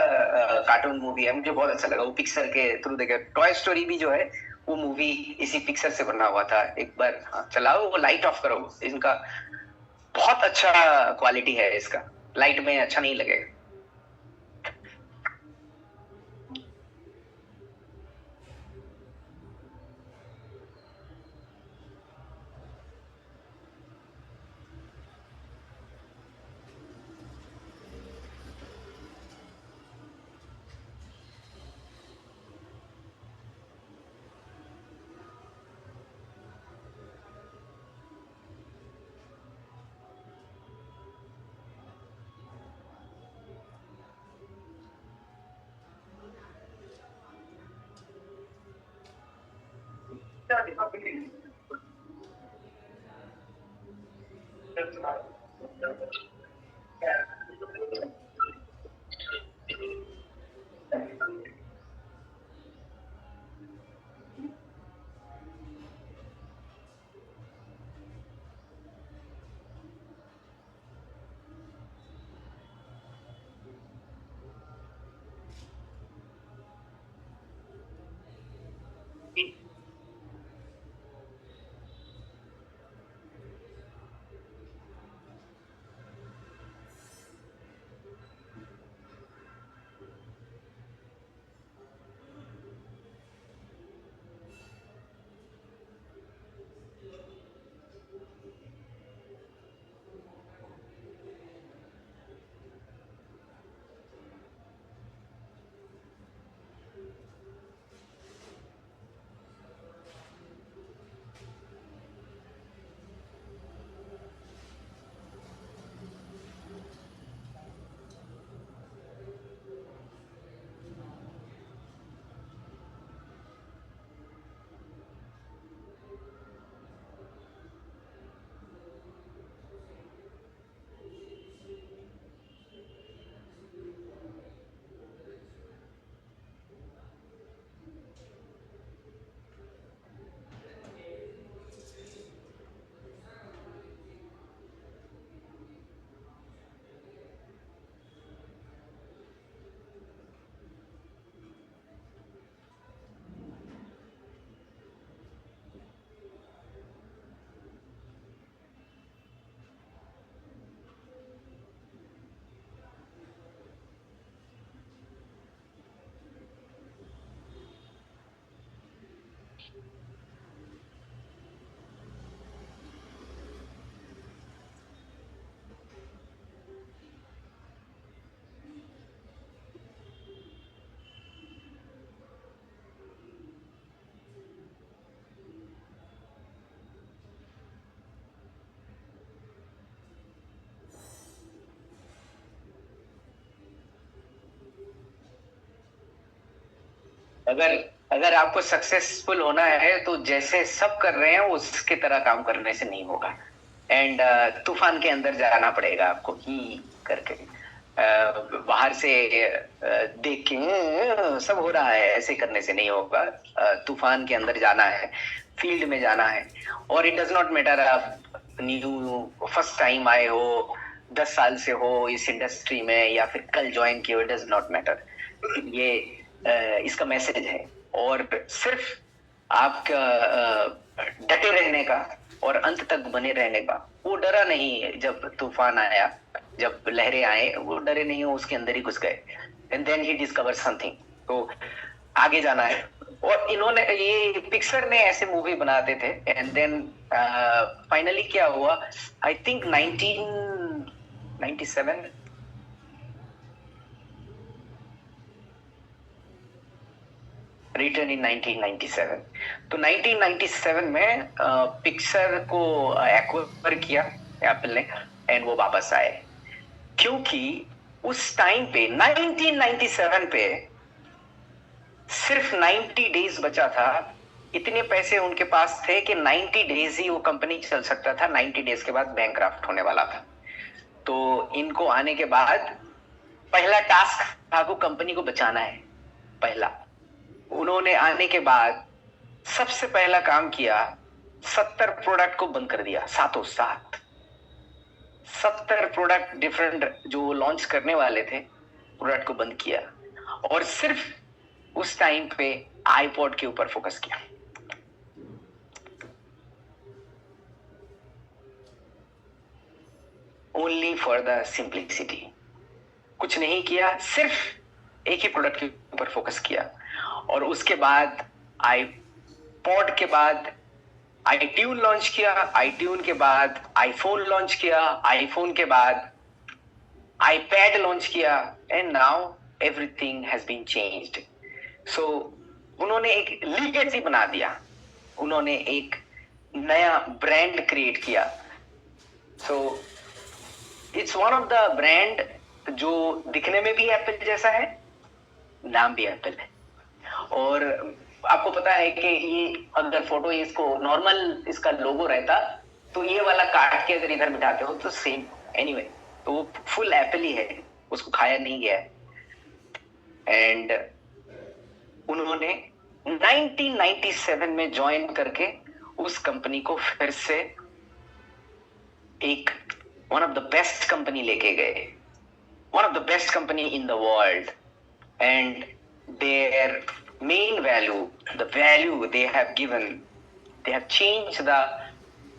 कार्टून मूवी है, मुझे बहुत अच्छा लगा वो, पिक्सर के थ्रू देखे। टॉय स्टोरी भी जो है वो मूवी इसी पिक्सर से बना हुआ था। एक बार चलाओ, वो लाइट ऑफ करो, इनका बहुत अच्छा क्वालिटी है इसका, लाइट में अच्छा नहीं लगेगा। अगर अगर आपको सक्सेसफुल होना है तो जैसे सब कर रहे हैं उसके तरह काम करने से नहीं होगा। एंड तूफान के अंदर जाना पड़ेगा आपको ही करके। बाहर से देख के सब हो रहा है ऐसे करने से नहीं होगा। तूफान के अंदर जाना है, फील्ड में जाना है। और इट डज नॉट मैटर आप न्यू फर्स्ट टाइम आए हो, 10 साल से हो इस इंडस्ट्री में या फिर कल ज्वाइन किए हो, इट डज नॉट मैटर। ये इसका मैसेज है। और सिर्फ आपका डटे रहने का और अंत तक बने रहने का। वो डरा नहीं, जब तूफान आया, जब लहरें आए, वो डरे नहीं, हो उसके अंदर ही घुस गए। And then he discover something. तो आगे जाना है। और इन्होंने, ये पिक्सर ने ऐसे मूवी बनाते थे। एंड देन फाइनली क्या हुआ, आई थिंक 1997 रिटर्न इन 1997। तो 1997 में पिक्सर को एक्वायर किया एप्पल ने, एंड वो वापस आए। क्योंकि उस टाइम पे 1997 पे सिर्फ 90 डेज बचा था। इतने पैसे उनके पास थे कि 90 डेज ही वो कंपनी चल सकता था। 90 डेज के बाद बैंकक्रप्ट होने वाला था। तो इनको आने के बाद पहला टास्क था वो कंपनी को बचाना है। पहला उन्होंने आने के बाद सबसे पहला काम किया, 70 प्रोडक्ट को बंद कर दिया। 70 प्रोडक्ट डिफरेंट जो लॉन्च करने वाले थे, प्रोडक्ट को बंद किया। और सिर्फ उस टाइम पे आईपॉड के ऊपर फोकस किया। Only for the simplicity. कुछ नहीं किया, सिर्फ एक ही प्रोडक्ट के ऊपर फोकस किया। और उसके बाद आईपॉड के बाद आईट्यून लॉन्च किया, आईट्यून के बाद आईफोन लॉन्च किया, आईफोन के बाद आईपैड लॉन्च किया। And now everything has been changed. So उन्होंने एक लीगेसी बना दिया, उन्होंने एक नया ब्रांड क्रिएट किया। So it's one of the brand जो दिखने में भी एप्पल जैसा है, नाम भी एप्पल है। और आपको पता है कि ये अगर फोटो इसको नॉर्मल इसका लोगो रहता तो ये वाला काट के अगर इधर बिठाते हो तो सेम। एनीवे, तो वो फुल एप्पल ही है, उसको खाया नहीं गया है। एंड उन्होंने 1997 में ज्वाइन करके उस कंपनी को फिर से एक one of the best company लेके गए, one of the best company in the world. And their main value, the value they have given, they have changed the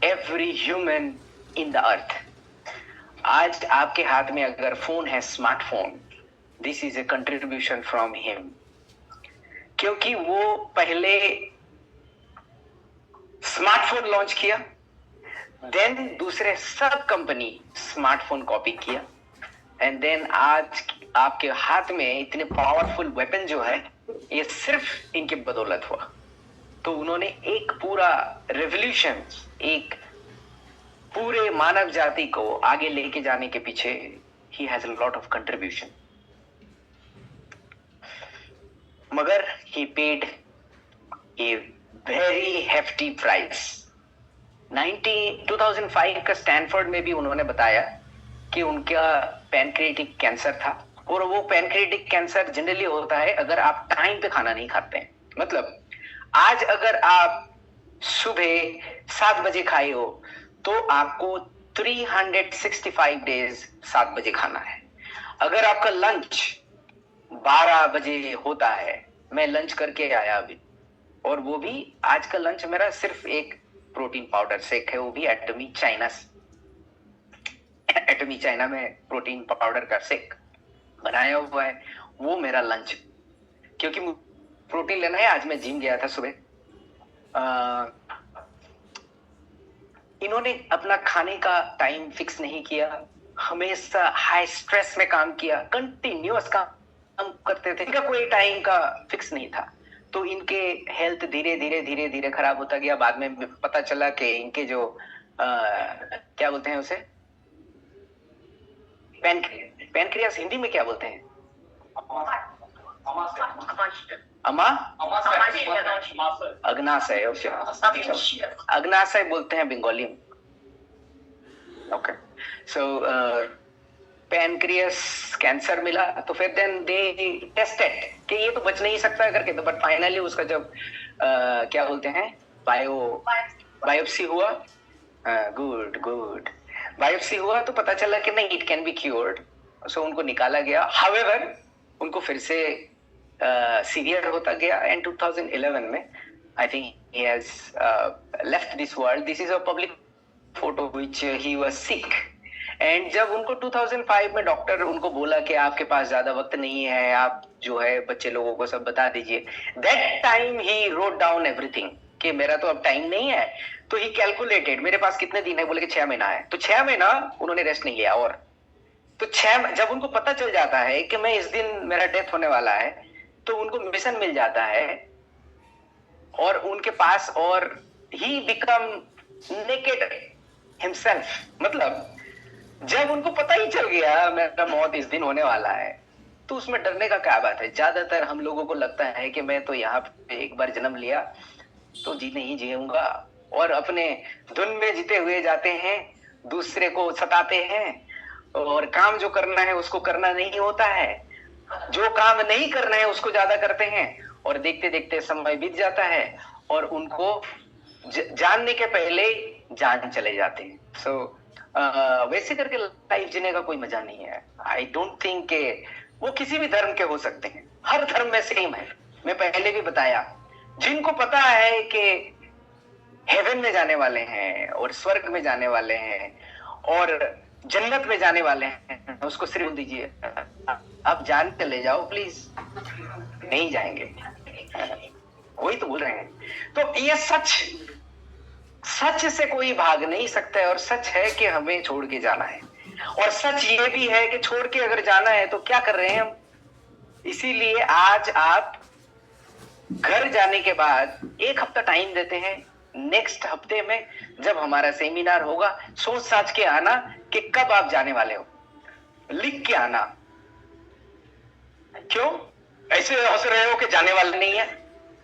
every human in the earth. आज आपके हाथ में अगर phone है, smartphone, this is a contribution from him। क्योंकि वो पहले smartphone launch किया, देन दूसरे सब कंपनी स्मार्टफोन कॉपी किया, एंड देन आज आपके हाथ में इतने पावरफुल वेपन जो है, ये सिर्फ इनके बदौलत हुआ। तो उन्होंने एक पूरा रेवोल्यूशन, एक पूरे मानव जाति को आगे लेके जाने के पीछे ही has a lot of contribution. मगर he paid a very hefty price. 2005 का स्टैनफोर्ड में भी उन्होंने बताया कि उनका पैनक्रियाटिक कैंसर था। और वो पैनक्रियाटिक कैंसर जनरली होता है अगर आप टाइम पे खाना नहीं खाते हैं। मतलब आज अगर आप सुबह 7 बजे खाए हो तो आपको 365 डेज 7 बजे खाना है। अगर आपका लंच 12 बजे होता है, मैं लंच करके आया अभी, और वो भी आज का लंच मेरा सिर्फ एक प्रोटीन पाउडर शेक है, वो भी एटमी चाइना में प्रोटीन पाउडर का शेक बनाया हुआ है, वो मेरा लंच। क्योंकि प्रोटीन लेना है, आज मैं जिम गया था सुबह। इन्होंने अपना खाने का टाइम फिक्स नहीं किया, हमेशा हाई स्ट्रेस में काम किया, कंटिन्यूअस काम करते थे, इनका कोई टाइम का फिक्स नहीं था। तो इनके हेल्थ धीरे धीरे खराब होता गया। बाद में पता चला कि इनके जो क्या बोलते हैं उसे, पैनक्रियास हिंदी में क्या बोलते हैं, अमा अग्नाशय अग्नाशय, अग्नाशय बोलते हैं बंगाली में। ओके, सो पैनक्रियास कैंसर मिला, तो फिर देन दे टेस्टेड कि ये तो बच नहीं सकता करके, तो बट फाइनली उसका जब क्या बोलते हैं बायोप्सी हुआ, गुड गुड, बायोप्सी हुआ तो पता चला कि नहीं, इट कैन बी क्योर्ड। सो उनको निकाला गया, हाउएवर उनको फिर से सीवियर होता गया, एंड 2011 में I think he has left this world. This is a public photo which he was sick, and जब उनको 2005 में डॉक्टर उनको बोला कि आपके पास ज्यादा वक्त नहीं है, आप जो है बच्चे लोगों को सब बता दीजिए, that time he wrote down everything कि मेरा तो अब टाइम नहीं है। तो ही कैलकुलेटेड मेरे पास कितने दिन है, बोले कि 6 महीना है, तो 6 महीना उन्होंने रेस्ट नहीं लिया। और तो जब उनको पता चल जाता है कि मैं इस दिन मेरा डेथ होने वाला है, तो उनको मिशन मिल जाता है और उनके पास, और ही बिकम नेकेड हिमसेल्फ। मतलब जब उनको पता ही चल गया मेरा मौत इस दिन होने वाला है, तो उसमें डरने का क्या बात है। ज्यादातर हम लोगों को लगता है कि मैं तो यहाँ पे एक बार जन्म लिया तो जी नहीं जीऊंगा, और अपने धुन में जीते हुए जाते हैं, दूसरे को सताते हैं, और काम जो करना है उसको करना नहीं होता है, जो काम नहीं करना है उसको ज्यादा करते हैं, और देखते देखते समय बीत जाता है और उनको जानने के पहले जान चले जाते हैं। सो वैसे करके लाइफ जीने का कोई मजा नहीं है। आई डोंट थिंक के वो किसी भी धर्म के हो सकते हैं, हर धर्म में सेम है। मैं पहले भी बताया, जिनको पता है कि हेवन में जाने वाले हैं और स्वर्ग में जाने वाले हैं और जन्नत में जाने वाले हैं, उसको सिर्फ दीजिए आप जान के ले जाओ प्लीज, नहीं जाएंगे। वही तो बोल रहे हैं। तो ये सच से कोई भाग नहीं सकता है, और सच है कि हमें छोड़ के जाना है, और सच ये भी है कि छोड़ के अगर जाना है तो क्या कर रहे हैं हम। इसीलिए आज आप घर जाने के बाद 1 हफ्ता टाइम देते हैं, नेक्स्ट हफ्ते में जब हमारा सेमिनार होगा, सोच साच के आना कि कब आप जाने वाले हो, लिख के आना। क्यों ऐसे हंस रहे हो कि जाने वाले नहीं है।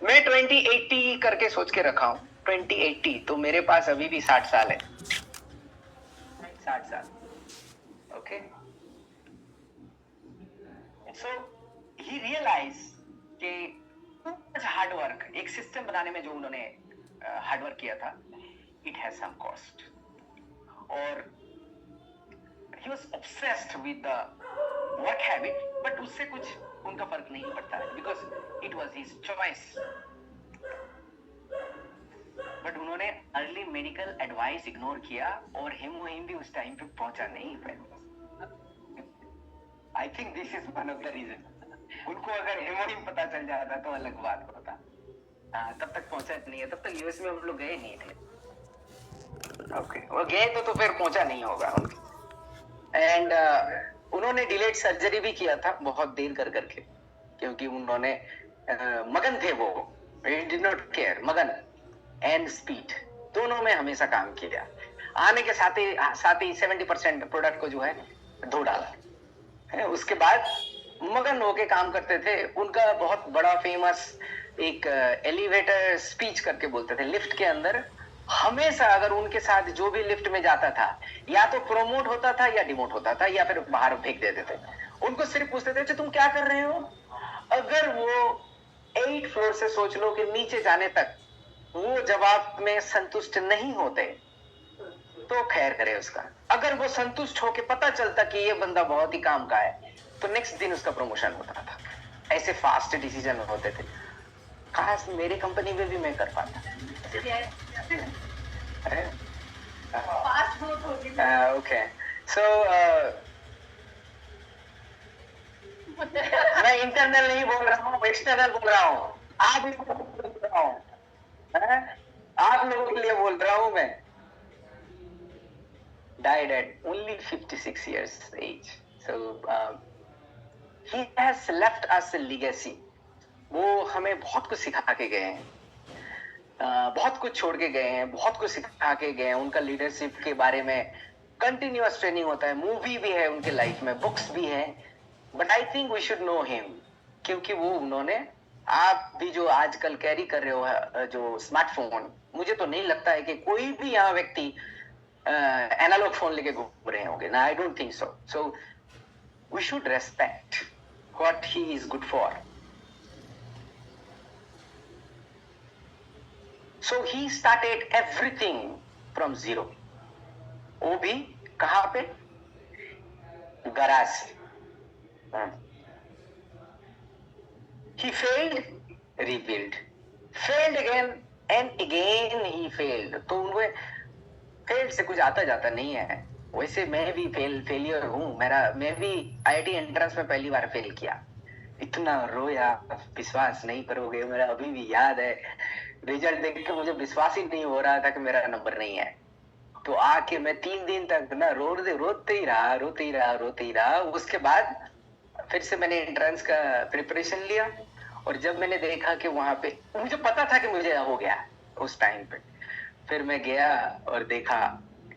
मैं 2080 करके सोच के रखा हूं, 2080, तो मेरे पास अभी भी 60 साल है, 60 साल। ओके, सो ही रियलाइज कि हार्ड वर्क, एक सिस्टम बनाने में जो उन्होंने हार्ड वर्क किया था, इट हैज सम कॉस्ट, और he was obsessed with the work habit, but उससे कुछ उनका फर्क नहीं पड़ता है, because it was his choice. But उन्होंने अर्ली मेडिकल एडवाइस इग्नोर किया, और हिम भी उस टाइम पे पहुंचा नहीं पाया। I think this is one of the reason. उनको अगर हेमोहिम पता चल जाता तो अलग बात होता। तब तक पहुंचा नहीं है, तब तक यूएस में हम लोग गए नहीं थे। ओके, वो गए तो फिर पहुंचा नहीं होगा। एंड उन्होंने डिलेड सर्जरी भी किया था बहुत देर करके, क्योंकि उन्होंने मगन थे, वो डिड नॉट केयर, मगन एंड स्पीड दोनों में हमेशा काम किया। आने के साथ ही 70% प्रोडक्ट को जो है धो डाला। उसके बाद मगन होके काम करते थे। उनका बहुत बड़ा फेमस एक एलिवेटर स्पीच करके बोलते थे, लिफ्ट के अंदर हमेशा अगर उनके साथ जो भी लिफ्ट में जाता था, या तो प्रमोट होता था या डिमोट होता था, या फिर बाहर फेंक देते थे। उनको सिर्फ पूछते थे तुम क्या कर रहे हो। अगर वो 8 फ्लोर से सोच लो कि नीचे जाने तक वो जवाब में संतुष्ट नहीं होते, तो खैर करे उसका। अगर वो संतुष्ट होके पता चलता कि ये बंदा बहुत ही काम का है, तो नेक्स्ट दिन उसका प्रमोशन होता था। ऐसे फास्ट डिसीजन होते थे। खास मेरी कंपनी में भी मैं कर पाता। ओके, सो मैं इंटरनल नहीं बोल रहा हूँ, एक्सटर्नल बोल रहा हूँ। आप लोगों के लिए बोल रहा हूँ मैं। Died at only 56 years age. So he has left us a legacy. वो हमें बहुत कुछ सिखा के गए हैं, बहुत कुछ छोड़ के गए हैं, बहुत कुछ सिखा के गए हैं। उनका लीडरशिप के बारे में कंटिन्यूअस ट्रेनिंग होता है, मूवी भी है उनके लाइफ में, बुक्स भी हैं। But I think we should know him, क्योंकि वो उन्होंने आप भी जो आजकल कैरी कर रहे हो जो स्मार्टफोन, मुझे तो नहीं लगता है कि कोई भी यहाँ व्यक्ति एनालॉग फोन लेके घूम रहे होंगे ना, I don't think so. So we should respect what he is good for. So he started everything from zero. वो भी कहां पे? गराज से. He failed, rebuilt, failed again and again he failed. तो उन्हें फेल्ड से कुछ आता जाता नहीं है. वैसे मैं भी फेलियर हूँ. मैं भी आईआईटी एंट्रेंस में पहली बार फेल किया. इतना रोया, विश्वास नहीं करोगे. मेरा अभी भी याद है, रिजल्ट देख के मुझे विश्वास ही नहीं हो रहा था कि मेरा नंबर नहीं है. तो आके मैं 3 दिन तक ना रोते ही रहा. उसके बाद फिर से मैंने एंट्रेंस का प्रिपरेशन लिया. और जब मैंने देखा कि वहां पे, मुझे पता था कि मुझे हो गया उस टाइम पे, फिर मैं गया और देखा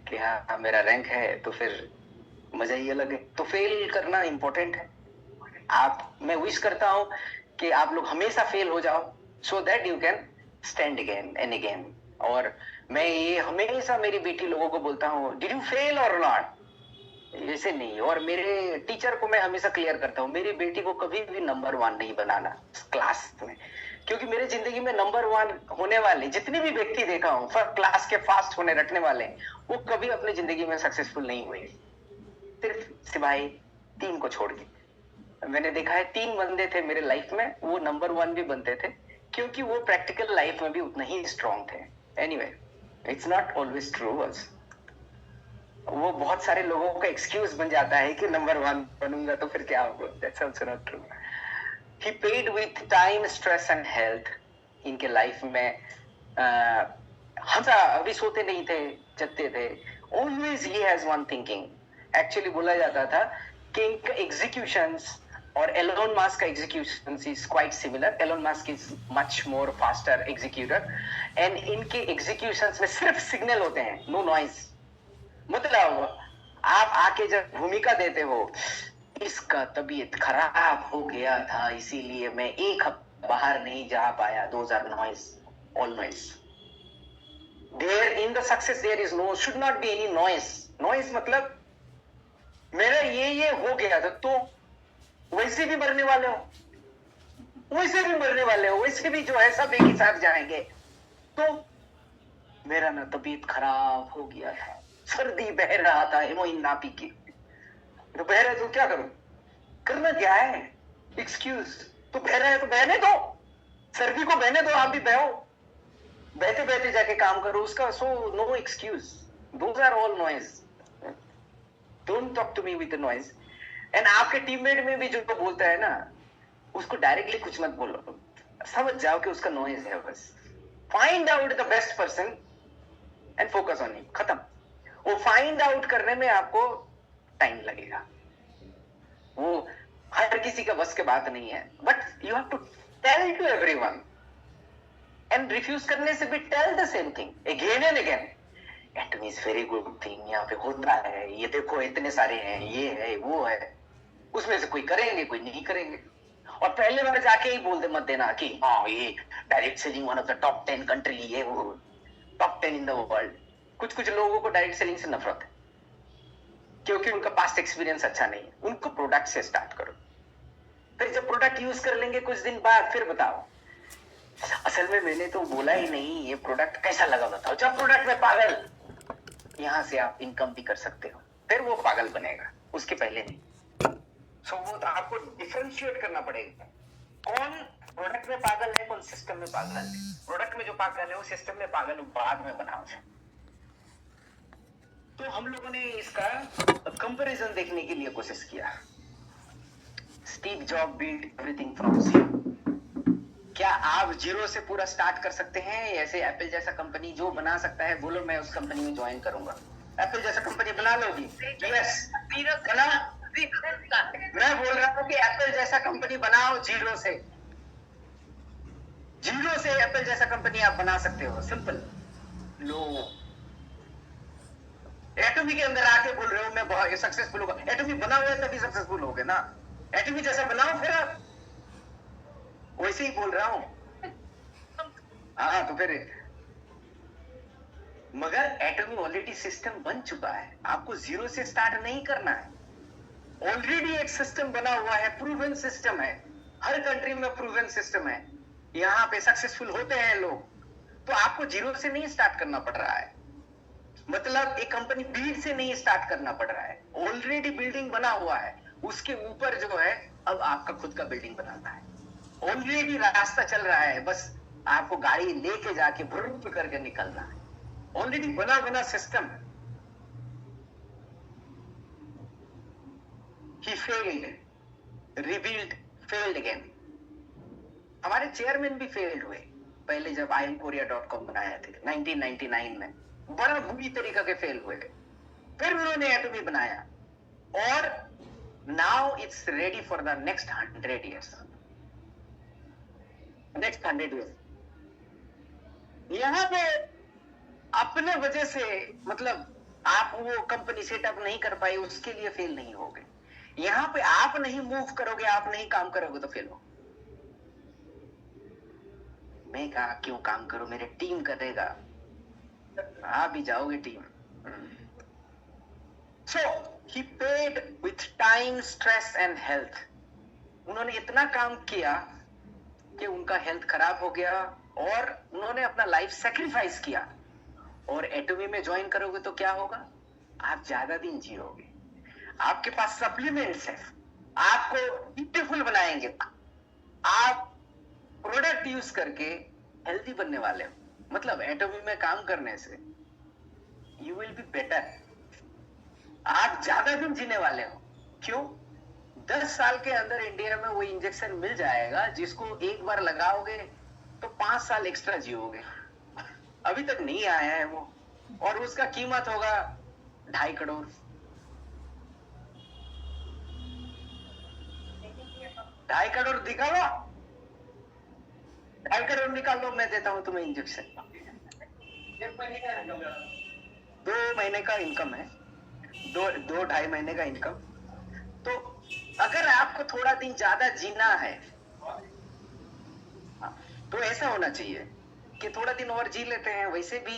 कि हाँ मेरा रैंक है, तो फिर मजा ही अलग है. तो फेल करना इम्पोर्टेंट है. मैं विश करता हूँ कि आप लोग हमेशा फेल हो जाओ, so that you can stand again and again. और मैं ये हमेशा मेरी बेटी लोगों को बोलता हूँ, डिड यू फेल और नॉट, ऐसे नहीं. और मेरे टीचर को मैं हमेशा क्लियर करता हूँ, मेरी बेटी को कभी भी नंबर 1 नहीं बनाना क्लास में. क्योंकि मेरे जिंदगी में नंबर 1 होने वाले जितने भी व्यक्ति देखा हूँ, फर्स्ट क्लास के फास्ट होने रखने वाले, वो कभी अपनी जिंदगी में सक्सेसफुल नहीं हुए. सिर्फ सिवाय 3 को छोड़ के. मैंने देखा है 3 बंदे थे मेरे लाइफ में, वो नंबर 1 भी बनते थे, क्योंकि वो प्रैक्टिकल लाइफ में भी उतना ही स्ट्रॉन्ग थे. Anyway, it's not always true. वो बहुत सारे लोगों का एक्सक्यूज बन जाता है कि नंबर 1 बनूंगा तो फिर क्या होगा. That's also not true. He paid with time, stress and health. इनके लाइफ में हम अभी सोते नहीं थे, जगते थे. Always he has one thinking. Actually बोला जाता था कि इनका एग्जीक्यूशंस और एलोन मस्क का executions is quite similar. Elon Musk is much more faster executor, and इनके एग्जीक्यूशंस में सिर्फ सिग्नल होते हैं, नो नॉइज. मतलब आप आके जब भूमिका देते हो, इसका तबीयत खराब हो गया था इसीलिए मैं 1 हफ्ता बाहर नहीं जा पाया. Those are noise, all noise. There in the success there is no, should not be any noise. Noise मतलब मेरा ये हो गया था, तो वैसे भी मरने वाले हो, वैसे भी जो है सब एक ही साथ जाएंगे. तो मेरा ना तबीयत खराब हो गया था, सर्दी बह रहा था, हेमोइन ना पी के. तो बह रहा है तो क्या करूं? करना क्या है? एक्सक्यूज. तो बह रहा है तो बहने दो, सर्दी को बहने दो, आप भी बहो. बहते बहते जाके काम करो उसका. So no excuse, those are all noise. Don't talk to me with the noise. And आपके टीममेट में भी जो बोलता है ना, उसको डायरेक्टली कुछ मत बोलो, समझ जाओ कि उसका नॉइज है. बस find out the best person and focus on him. खत्म. वो फाइंड आउट करने में आपको टाइम लगेगा, वो हर किसी का बस के बात नहीं है. But you have to tell to everyone, and refuse करने से भी tell the same thing again and again. एटमी इज वेरी गुड थिंग, यहाँ पे होता है, ये देखो इतने सारे हैं, ये है वो है. उसमें से कोई करेंगे, कोई नहीं करेंगे. और पहले बार जाके ही बोल दे मत देना कि हाँ ये direct selling one of the top 10 country, ये वो टॉप 10 इन द वर्ल्ड. कुछ लोगों को डायरेक्ट सेलिंग से नफरत है, क्योंकि उनका पास्ट एक्सपीरियंस अच्छा नहीं है. उनको प्रोडक्ट से स्टार्ट करो, फिर जब प्रोडक्ट यूज कर लेंगे कुछ दिन बाद, फिर बताओ असल में मैंने तो बोला ही नहीं, ये प्रोडक्ट कैसा लगा बताओ. जब प्रोडक्ट में पागल, यहां से आप इनकम भी कर सकते हो, फिर वो पागल बनेगा, उसके पहले नहीं. सो वो आपको डिफरेंशिएट करना पड़ेगा, कौन प्रोडक्ट में पागल है, कौन सिस्टम में पागल है. प्रोडक्ट में जो पागल है वो सिस्टम में पागल बाद में बनाओ. तो हम लोगों ने इसका कंपैरिजन देखने के लिए कोशिश किया. Steve job build everything from zero. क्या आप जीरो से पूरा स्टार्ट कर सकते हैं? ऐसे एप्पल जैसा कंपनी जो बना सकता है, बोलो मैं उस कंपनी में ज्वाइन करूंगा. एप्पल जैसा कंपनी बना लोगी? यस. मैं बोल रहा हूँ कि एप्पल जैसा कंपनी बनाओ जीरो से. एप्पल जैसा कंपनी आप बना सकते हो, सिंपल. लो, एटमी के अंदर आके बोल रहे हो मैं बहुत सक्सेसफुल होगा. एटमी बना हुआ है तभी सक्सेसफुल होगे ना. एटमी जैसा बनाओ फिर आप. वैसे ही बोल रहा हूं। हाँ तो फिर मगर एटॉमी ऑलरेडी सिस्टम बन चुका है, आपको जीरो से स्टार्ट नहीं करना है। ऑलरेडी एक सिस्टम बना हुआ है, प्रूवन सिस्टम है, हर कंट्री में प्रूवन सिस्टम है, यहाँ पे सक्सेसफुल होते हैं लोग। तो आपको जीरो से नहीं स्टार्ट करना पड़ रहा है, मतलब एक कंपनी बिल्ड से नहीं स्टार्ट करना पड़ रहा है, ऑलरेडी बिल्डिंग बना हुआ है, उसके ऊपर जो है अब आपका खुद का बिल्डिंग बनाना है। ऑलरेडी रास्ता चल रहा है, बस आपको गाड़ी लेके जाके भुर्र करके निकलना है। ऑलरेडी बना बना system. He failed, rebuilt, failed again. हमारे चेयरमैन भी फेल्ड हुए पहले जब IamKorea.com बनाया थे 1999 में, बड़ा बुरी तरीका के फेल हुए। फिर उन्होंने एटॉमी बनाया और now it's ready for the next 100 years. Next 100 years यहाँ पे अपने वजह से, मतलब आप वो कंपनी सेटअप नहीं कर पाए, उसके लिए फेल नहीं हो गए। यहाँ पे आप नहीं मूव करोगे, आप नहीं काम करोगे तो फेल हो। मैं कहा क्यों काम करो, मेरे टीम करेगा, आप भी जाओगे team. So he paid with time, stress and health. उन्होंने इतना काम किया कि उनका हेल्थ खराब हो गया और उन्होंने अपना लाइफ सेक्रीफाइस किया। और एटॉमी में ज्वाइन करोगे तो क्या होगा, आप ज्यादा दिन जियोगे, आपके पास सप्लीमेंट्स है, आपको ब्यूटीफुल बनाएंगे, आप प्रोडक्ट यूज करके हेल्दी बनने वाले हो। मतलब एटॉमी में काम करने से यू विल बी बेटर, आप ज्यादा दिन जीने वाले हो। क्यों? 10 साल के अंदर इंडिया में वो इंजेक्शन मिल जाएगा जिसको एक बार लगाओगे तो 5 साल एक्स्ट्रा जियोगे। अभी तक नहीं आया है वो, और उसका कीमत होगा 2.5 करोड़। 2.5 करोड़ निकालो, 2.5 करोड़ निकाल दो, मैं देता हूं तुम्हें इंजेक्शन। 2 महीने का इनकम है, 2-2.5 महीने का इनकम। तो अगर आपको थोड़ा दिन ज्यादा जीना है तो ऐसा होना चाहिए कि थोड़ा दिन और जी लेते हैं, वैसे भी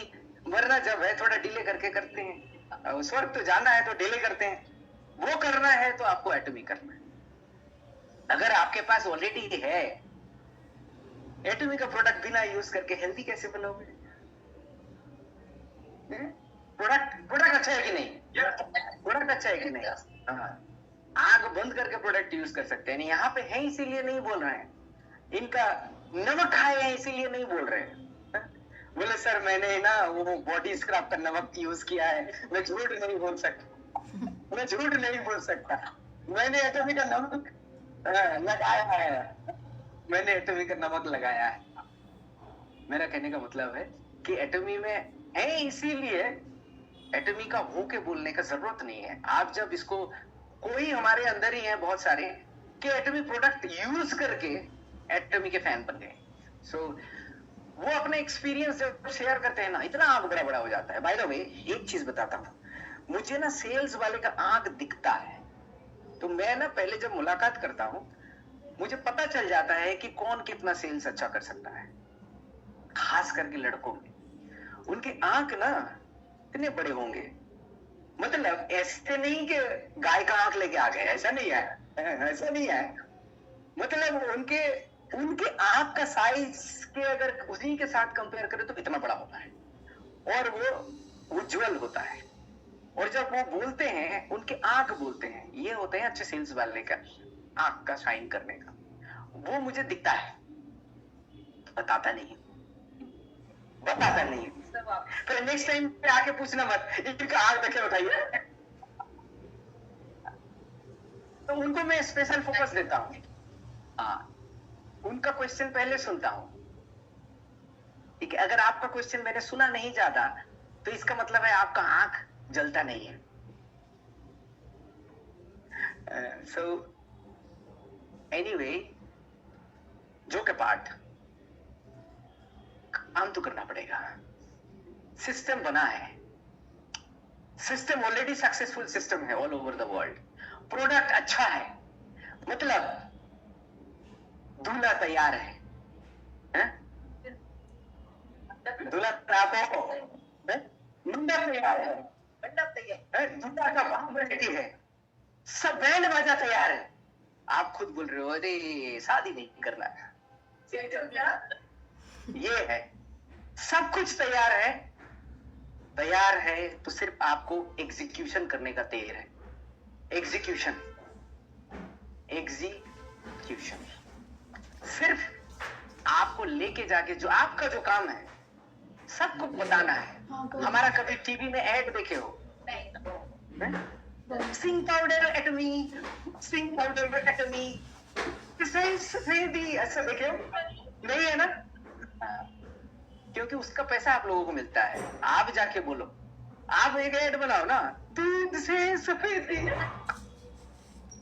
मरना जब है थोड़ा डिले करके करते हैं। स्वर्ग तो जाना है तो डिले करते हैं, वो करना है तो आपको एटॉमी करना है। अगर आपके पास ऑलरेडी है एटॉमी का प्रोडक्ट, बिना यूज करके हेल्दी कैसे बनोगे? प्रोडक्ट अच्छा है कि नहीं? प्रोडक्ट अच्छा है कि नहीं? हाँ, आग बंद करके प्रोडक्ट यूज कर सकते हैं। यहाँ पे है इसीलिए नहीं बोल रहे हैं, इनका नमक खाए हैं इसीलिए नहीं बोल रहे हैं। बोले सर मैंने ना वो बॉडी स्क्रब का नमक यूज किया है, मैं झूठ नहीं बोल सकता, मैं झूठ नहीं बोल सकता, मैंने एटॉमी का नमक लगाया है, मैंने एटॉमी का नमक लगाया है। मेरा कहने का मतलब है कि एटॉमी में है इसीलिए एटॉमी का हो के बोलने का जरूरत नहीं है। आप जब इसको, कोई हमारे अंदर ही है बहुत सारे कि एटॉमी प्रोडक्ट यूज करके एटॉमी के फैन बन गए। सो वो अपने एक्सपीरियंस जब शेयर करते हैं ना, इतना आंख बड़ा बड़ा हो जाता है। बाय द वे एक चीज बताता हूँ, मुझे ना सेल्स वाले का आंख दिखता है, तो मैं ना पहले जब मुलाकात करता हूँ मुझे पता चल जाता है कि कौन कितना सेल्स अच्छा कर सकता है। खास करके लड़कों में उनके आंख ना इतने बड़े होंगे, मतलब ऐसे नहीं कि गाय का आंख लेके आ गए, ऐसा नहीं है, ऐसा नहीं है। मतलब उनके आंख का साइज के अगर उसी के साथ कंपेयर करें तो इतना बड़ा होता है और वो उज्जवल होता है। और जब वो बोलते हैं उनके आंख बोलते हैं, ये होते हैं अच्छे सेल्स वाले का आंख का शाइन करने का। वो मुझे दिखता है, बताता नहीं। फिर नेक्स्ट टाइम पे आके पूछना मत इनका आंख देखे बताइए। तो उनको मैं स्पेशल फोकस देता हूँ। हाँ, उनका क्वेश्चन पहले सुनता हूँ। ठीक है, अगर आपका क्वेश्चन मैंने सुना नहीं ज्यादा तो इसका मतलब है आपका आंख जलता नहीं है। सो एनीवे, जोक अपार्ट, काम तो करना पड़ेगा। सिस्टम बना है, सिस्टम ऑलरेडी सक्सेसफुल सिस्टम है all over the world. Product अच्छा है, मतलब दूल्हा तैयार है, दूल्हा आपको मंडप तैयार है, दूल्हा का बाप रेडी है, सब बैंड बाजा तैयार है, आप खुद बोल रहे हो अरे शादी नहीं करना। ये है, सब कुछ तैयार है तो सिर्फ आपको एग्जीक्यूशन करने का देर है। एग्जीक्यूशन सिर्फ आपको लेके जाके जो आपका जो काम है सबको बताना है। हमारा कभी टीवी में ऐड देखे हो? सिंग पाउडर एट मी, सिंग पाउडर एट मी, ऐसा देखे हो? नहीं है ना? क्योंकि उसका पैसा आप लोगों को मिलता है। आप जाके बोलो, आप एक ऐड बनाओ ना, दूध से सफेदी,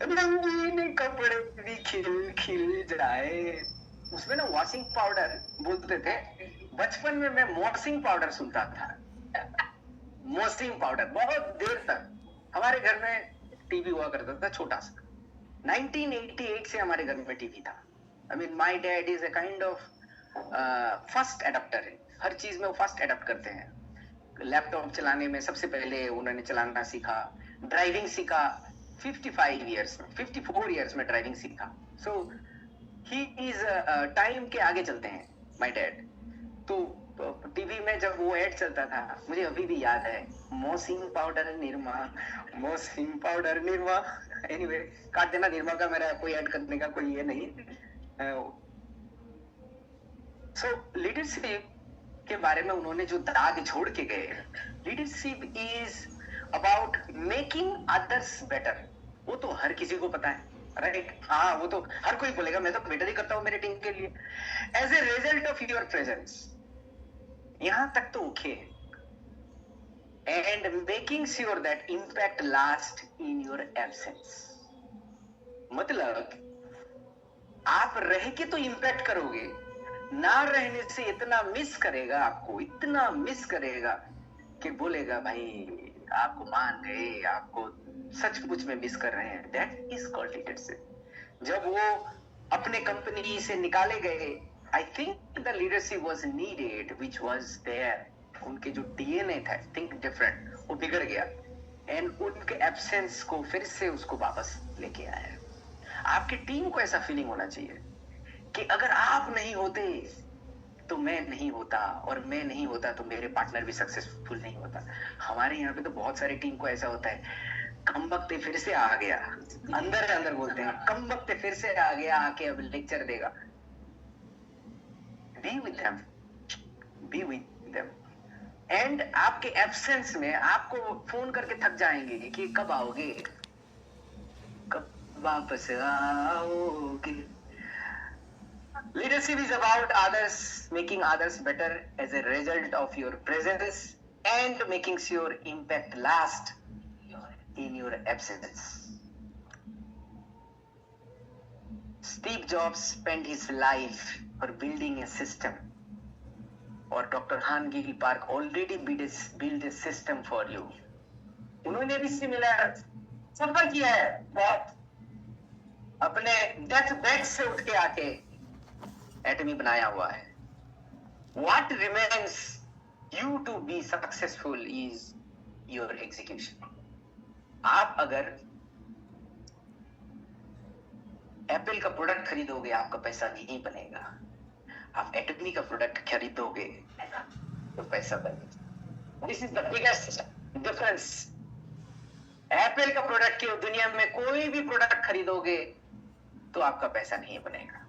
रंगीन कपड़े भी खिल खिल जाए। उसमें ना वॉशिंग पाउडर बोलते थे, बचपन में मैं मॉसिंग पाउडर सुनता था। मॉसिंग पाउडर बहुत देर तक हमारे घर में टीवी हुआ करता था छोटा सा। 1988 से हमारे घर में टीवी था। I mean my dad is a kind of first adapter है, हर चीज में वो फर्स्ट एडाप्ट करते हैं। लैपटॉप चलाने में सबसे पहले उन्होंने चलाना सीखा, ड्राइविंग सीखा 54 इयर्स में ड्राइविंग सीखा। सो ही इज टाइम के आगे चलते हैं माय डैड। तो टीवी में जब वो ऐड चलता था, मुझे अभी भी याद है, washing powder Nirma, washing powder Nirma. Anyway काट देना, निरमा का मेरा कोई ऐड करने का कोई ये नहीं। सो लीडरशिप के बारे में उन्होंने जो दाग छोड़ के गए, leadership is about making others better. वो तो हर किसी को पता है, राइट? हाँ, वो तो हर कोई बोलेगा मैं तो बेटर ही करता हूं मेरे टीम के लिए। As a result of your presence, यहां तक तो ओके है। And making sure that impact last in your absence. मतलब आप रह के तो इम्पैक्ट करोगे, ना रहने से इतना मिस करेगा, आपको इतना मिस करेगा कि बोलेगा भाई आपको मान गए, आपको सचमुच में मिस कर रहे हैं। That is called leadership. जब वो अपने कंपनी से निकाले गए, I think the leadership was needed which was there. उनके जो डीएनए था, थिंक डिफरेंट, वो बिगड़ गया एंड उनके एब्सेंस को फिर से उसको वापस लेके आया। आपकी टीम को ऐसा फीलिंग होना चाहिए कि अगर आप नहीं होते तो मैं नहीं होता, और मैं नहीं होता तो मेरे पार्टनर भी सक्सेसफुल नहीं होता। हमारे यहाँ पे तो बहुत सारी टीम को ऐसा होता है, कम वक्त फिर से आ गया, अंदर बोलते हैं कम वक्त फिर से आ गया, आके अब लेक्चर देगा। Be with them. एंड आपके एब्सेंस में आपको फोन करके थक जाएंगे कि कब आओगे, कब वापस आओगे। Leadership is about others, making others better as a result of your presence and making sure impact lasts in your absence. Steve Jobs spent his life for building a system, और Dr. Han Gil Park already built a system for you. उन्होंने भी similar सफर किया है बहुत, अपने death bed से उठ के आके एटमी बनाया हुआ है। What remains you to be successful is your execution. आप अगर एप्पल का प्रोडक्ट खरीदोगे आपका पैसा नहीं बनेगा, आप एटमी का प्रोडक्ट खरीदोगे तो पैसा बनेगा। This is the biggest difference. Apple का प्रोडक्ट की दुनिया में कोई भी प्रोडक्ट खरीदोगे तो आपका पैसा नहीं बनेगा,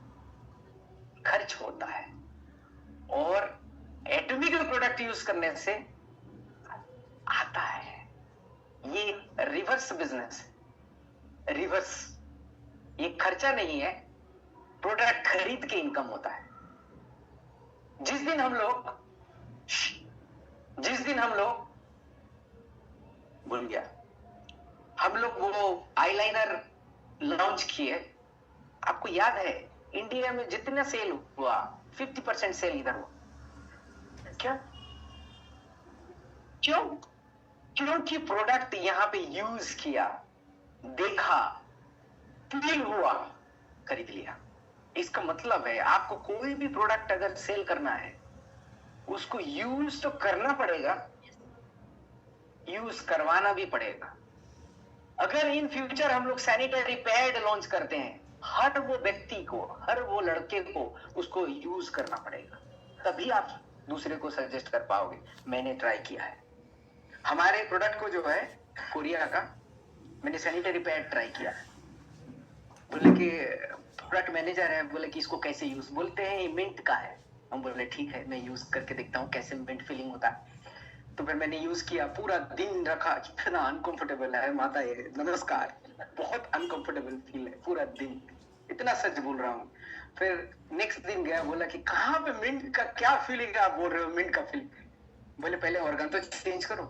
खर्च होता है। और एटमी का प्रोडक्ट यूज करने से आता है। ये रिवर्स बिजनेस है, रिवर्स। ये खर्चा नहीं है, प्रोडक्ट खरीद के इनकम होता है। जिस दिन हम लोग भूल गया, हम लोग वो आईलाइनर लॉन्च किए, आपको याद है इंडिया में जितना सेल हुआ 50% सेल इधर हुआ। क्योंकि प्रोडक्ट यहां पे यूज किया, देखा, फील हुआ, खरीद लिया। इसका मतलब है आपको कोई भी प्रोडक्ट अगर सेल करना है उसको यूज तो करना पड़ेगा, यूज करवाना भी पड़ेगा। अगर इन फ्यूचर हम लोग सैनिटरी पैड लॉन्च करते हैं, हर वो व्यक्ति को, हर वो लड़के को उसको यूज करना पड़ेगा, तभी आप दूसरे को सजेस्ट कर पाओगे। मैंने ट्राई किया है हमारे प्रोडक्ट को, जो है कोरिया का, मैंने सैनिटरी पैड ट्राई किया है। बोले कि प्रोडक्ट मैनेजर है, बोले कि इसको कैसे यूज, बोलते हैं ये मिंट का है। हम बोले ठीक है, मैं यूज करके देखता हूँ कैसे मिंट फीलिंग होता है। तो फिर मैंने यूज किया, पूरा दिन रखा, इतना अनकंफर्टेबल है माता, ये नमस्कार, बहुत अनकंफर्टेबल फील है पूरा दिन, इतना सच बोल रहा हूँ। फिर नेक्स्ट दिन गया, बोला कि कहाँ पे मिंट का क्या फीलिंग है, आप बोल रहे हो मिंट का फीलिंग। बोले पहले ऑर्गन तो चेंज करो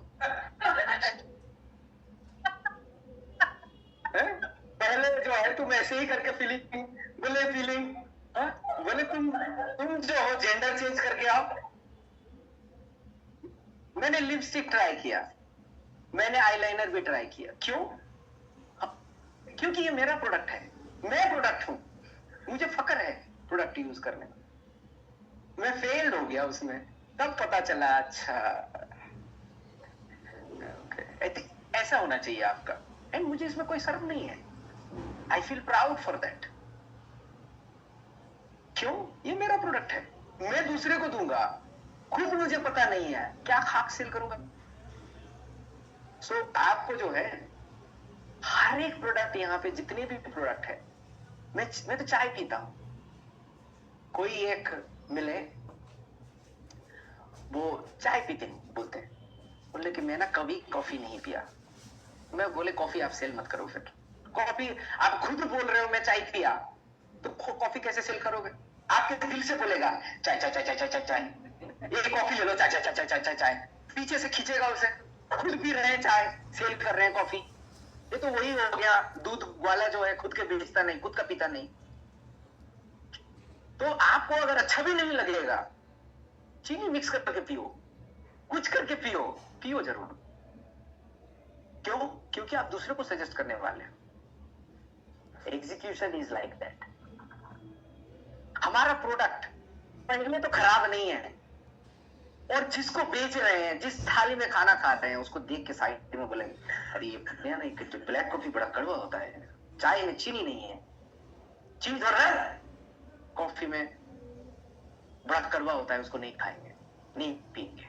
पहले जो है तुम ऐसे ही करके फीलिंग, बोले फीलिंग, बोले तुम जो हो जेंडर चेंज करके आओ। मैंने लिपस्टिक ट्राई किया, मैंने आईलाइनर भी ट्राई किया। क्यों? क्योंकि ये मेरा प्रोडक्ट है, मैं प्रोडक्ट हूं, मुझे फक्र है प्रोडक्ट यूज करने में। मैं फेल्ड हो गया उसमें, तब पता चला अच्छा ऐसा होना चाहिए आपका। एंड मुझे इसमें कोई शर्म नहीं है, I feel proud for that. क्यों? ये मेरा प्रोडक्ट है, मैं दूसरे को दूंगा, खुद मुझे पता नहीं है क्या खाक सेल करूंगा। सो आपको जो है हर एक प्रोडक्ट, यहाँ पे जितने भी प्रोडक्ट है, मैं तो चाय पीता हूं, कोई एक मिले वो चाय पीते हैं, बोलते हैं, बोले कि मैं ना कभी कॉफी नहीं पिया। मैं बोले कॉफी आप सेल मत करो, फिर कॉफी आप खुद बोल रहे हो मैं चाय पिया, तो कॉफी कैसे सेल करोगे? आपके दिल से बोलेगा चाय चाय चाय चाय चाय चाय चाय, ये कॉफी ले लो, चाय चाय चाय चाय चाय चाय चाय, पीछे से खींचेगा उसे, खुद पी रहे हैं चाय, सेल कर रहे हैं कॉफी। ये तो वही हो गया दूध वाला जो है, खुद के बेचता नहीं, खुद का पीता नहीं। तो आपको अगर अच्छा भी नहीं लगेगा, चीनी मिक्स करके पियो, कुछ करके पियो, पियो जरूर। क्यों? क्योंकि आप दूसरे को सजेस्ट करने वाले हैं। Execution is like that. हमारा प्रोडक्ट पहले तो खराब नहीं है, और जिसको बेच रहे हैं, जिस थाली में खाना खा रहे हैं, उसको देख के साइड में बोलेंगे अरे ये नया नहीं, ब्लैक कॉफी बड़ा कड़वा होता है, चाय में चीनी नहीं है, चीनी भर रहा है, कॉफी में बड़ा कड़वा होता है, उसको नहीं खाएंगे, नहीं पिएंगे,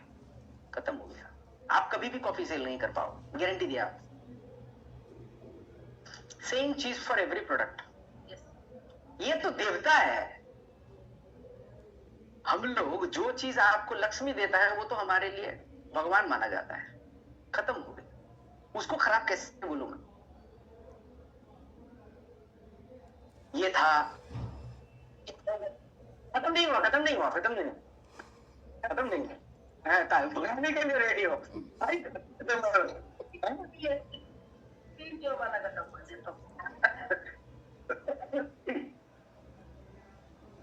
खत्म हो गया। आप कभी भी कॉफी सेल नहीं कर पाओ, गारंटी दिया। सेम चीज फॉर एवरी प्रोडक्ट। ये तो देवता है। हम लोग जो चीज आपको लक्ष्मी देता है वो तो हमारे लिए भगवान माना जाता है, खत्म हो गई, उसको खराब कैसे बोलूंगा? ये था, खत्म नहीं हुआ, खत्म नहीं हुआ, खत्म नहीं हुआ, खत्म नहीं हुआ, ताल बुलाने के लिए रेडी हो।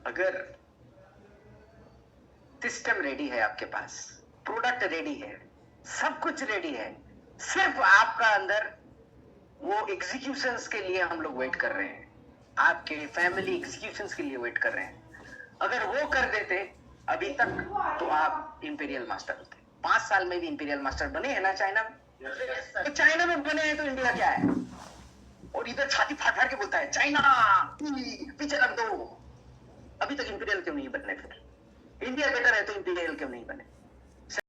अगर सिस्टम रेडी है आपके पास, प्रोडक्ट रेडी है, सब कुछ रेडी है, सिर्फ आपका अंदर वो एग्जीक्यूशंस के लिए हम लोग वेट कर रहे हैं, आपके फैमिली एग्जीक्यूशंस के लिए वेट कर रहे हैं। अगर वो कर देते अभी तक, तो आप इंपीरियल मास्टर होते। 5 साल में भी इंपीरियल मास्टर बने हैं ना चाइना में? तो चाइना में बने हैं तो इंडिया क्या है? और इधर छाती फाड़ फाड़ के बोलता है चाइना पीछे रख दो। अभी तक इंपीरियल क्यों नहीं बने? फिर इंडिया बेटर है तो इंपीरियल क्यों नहीं बने?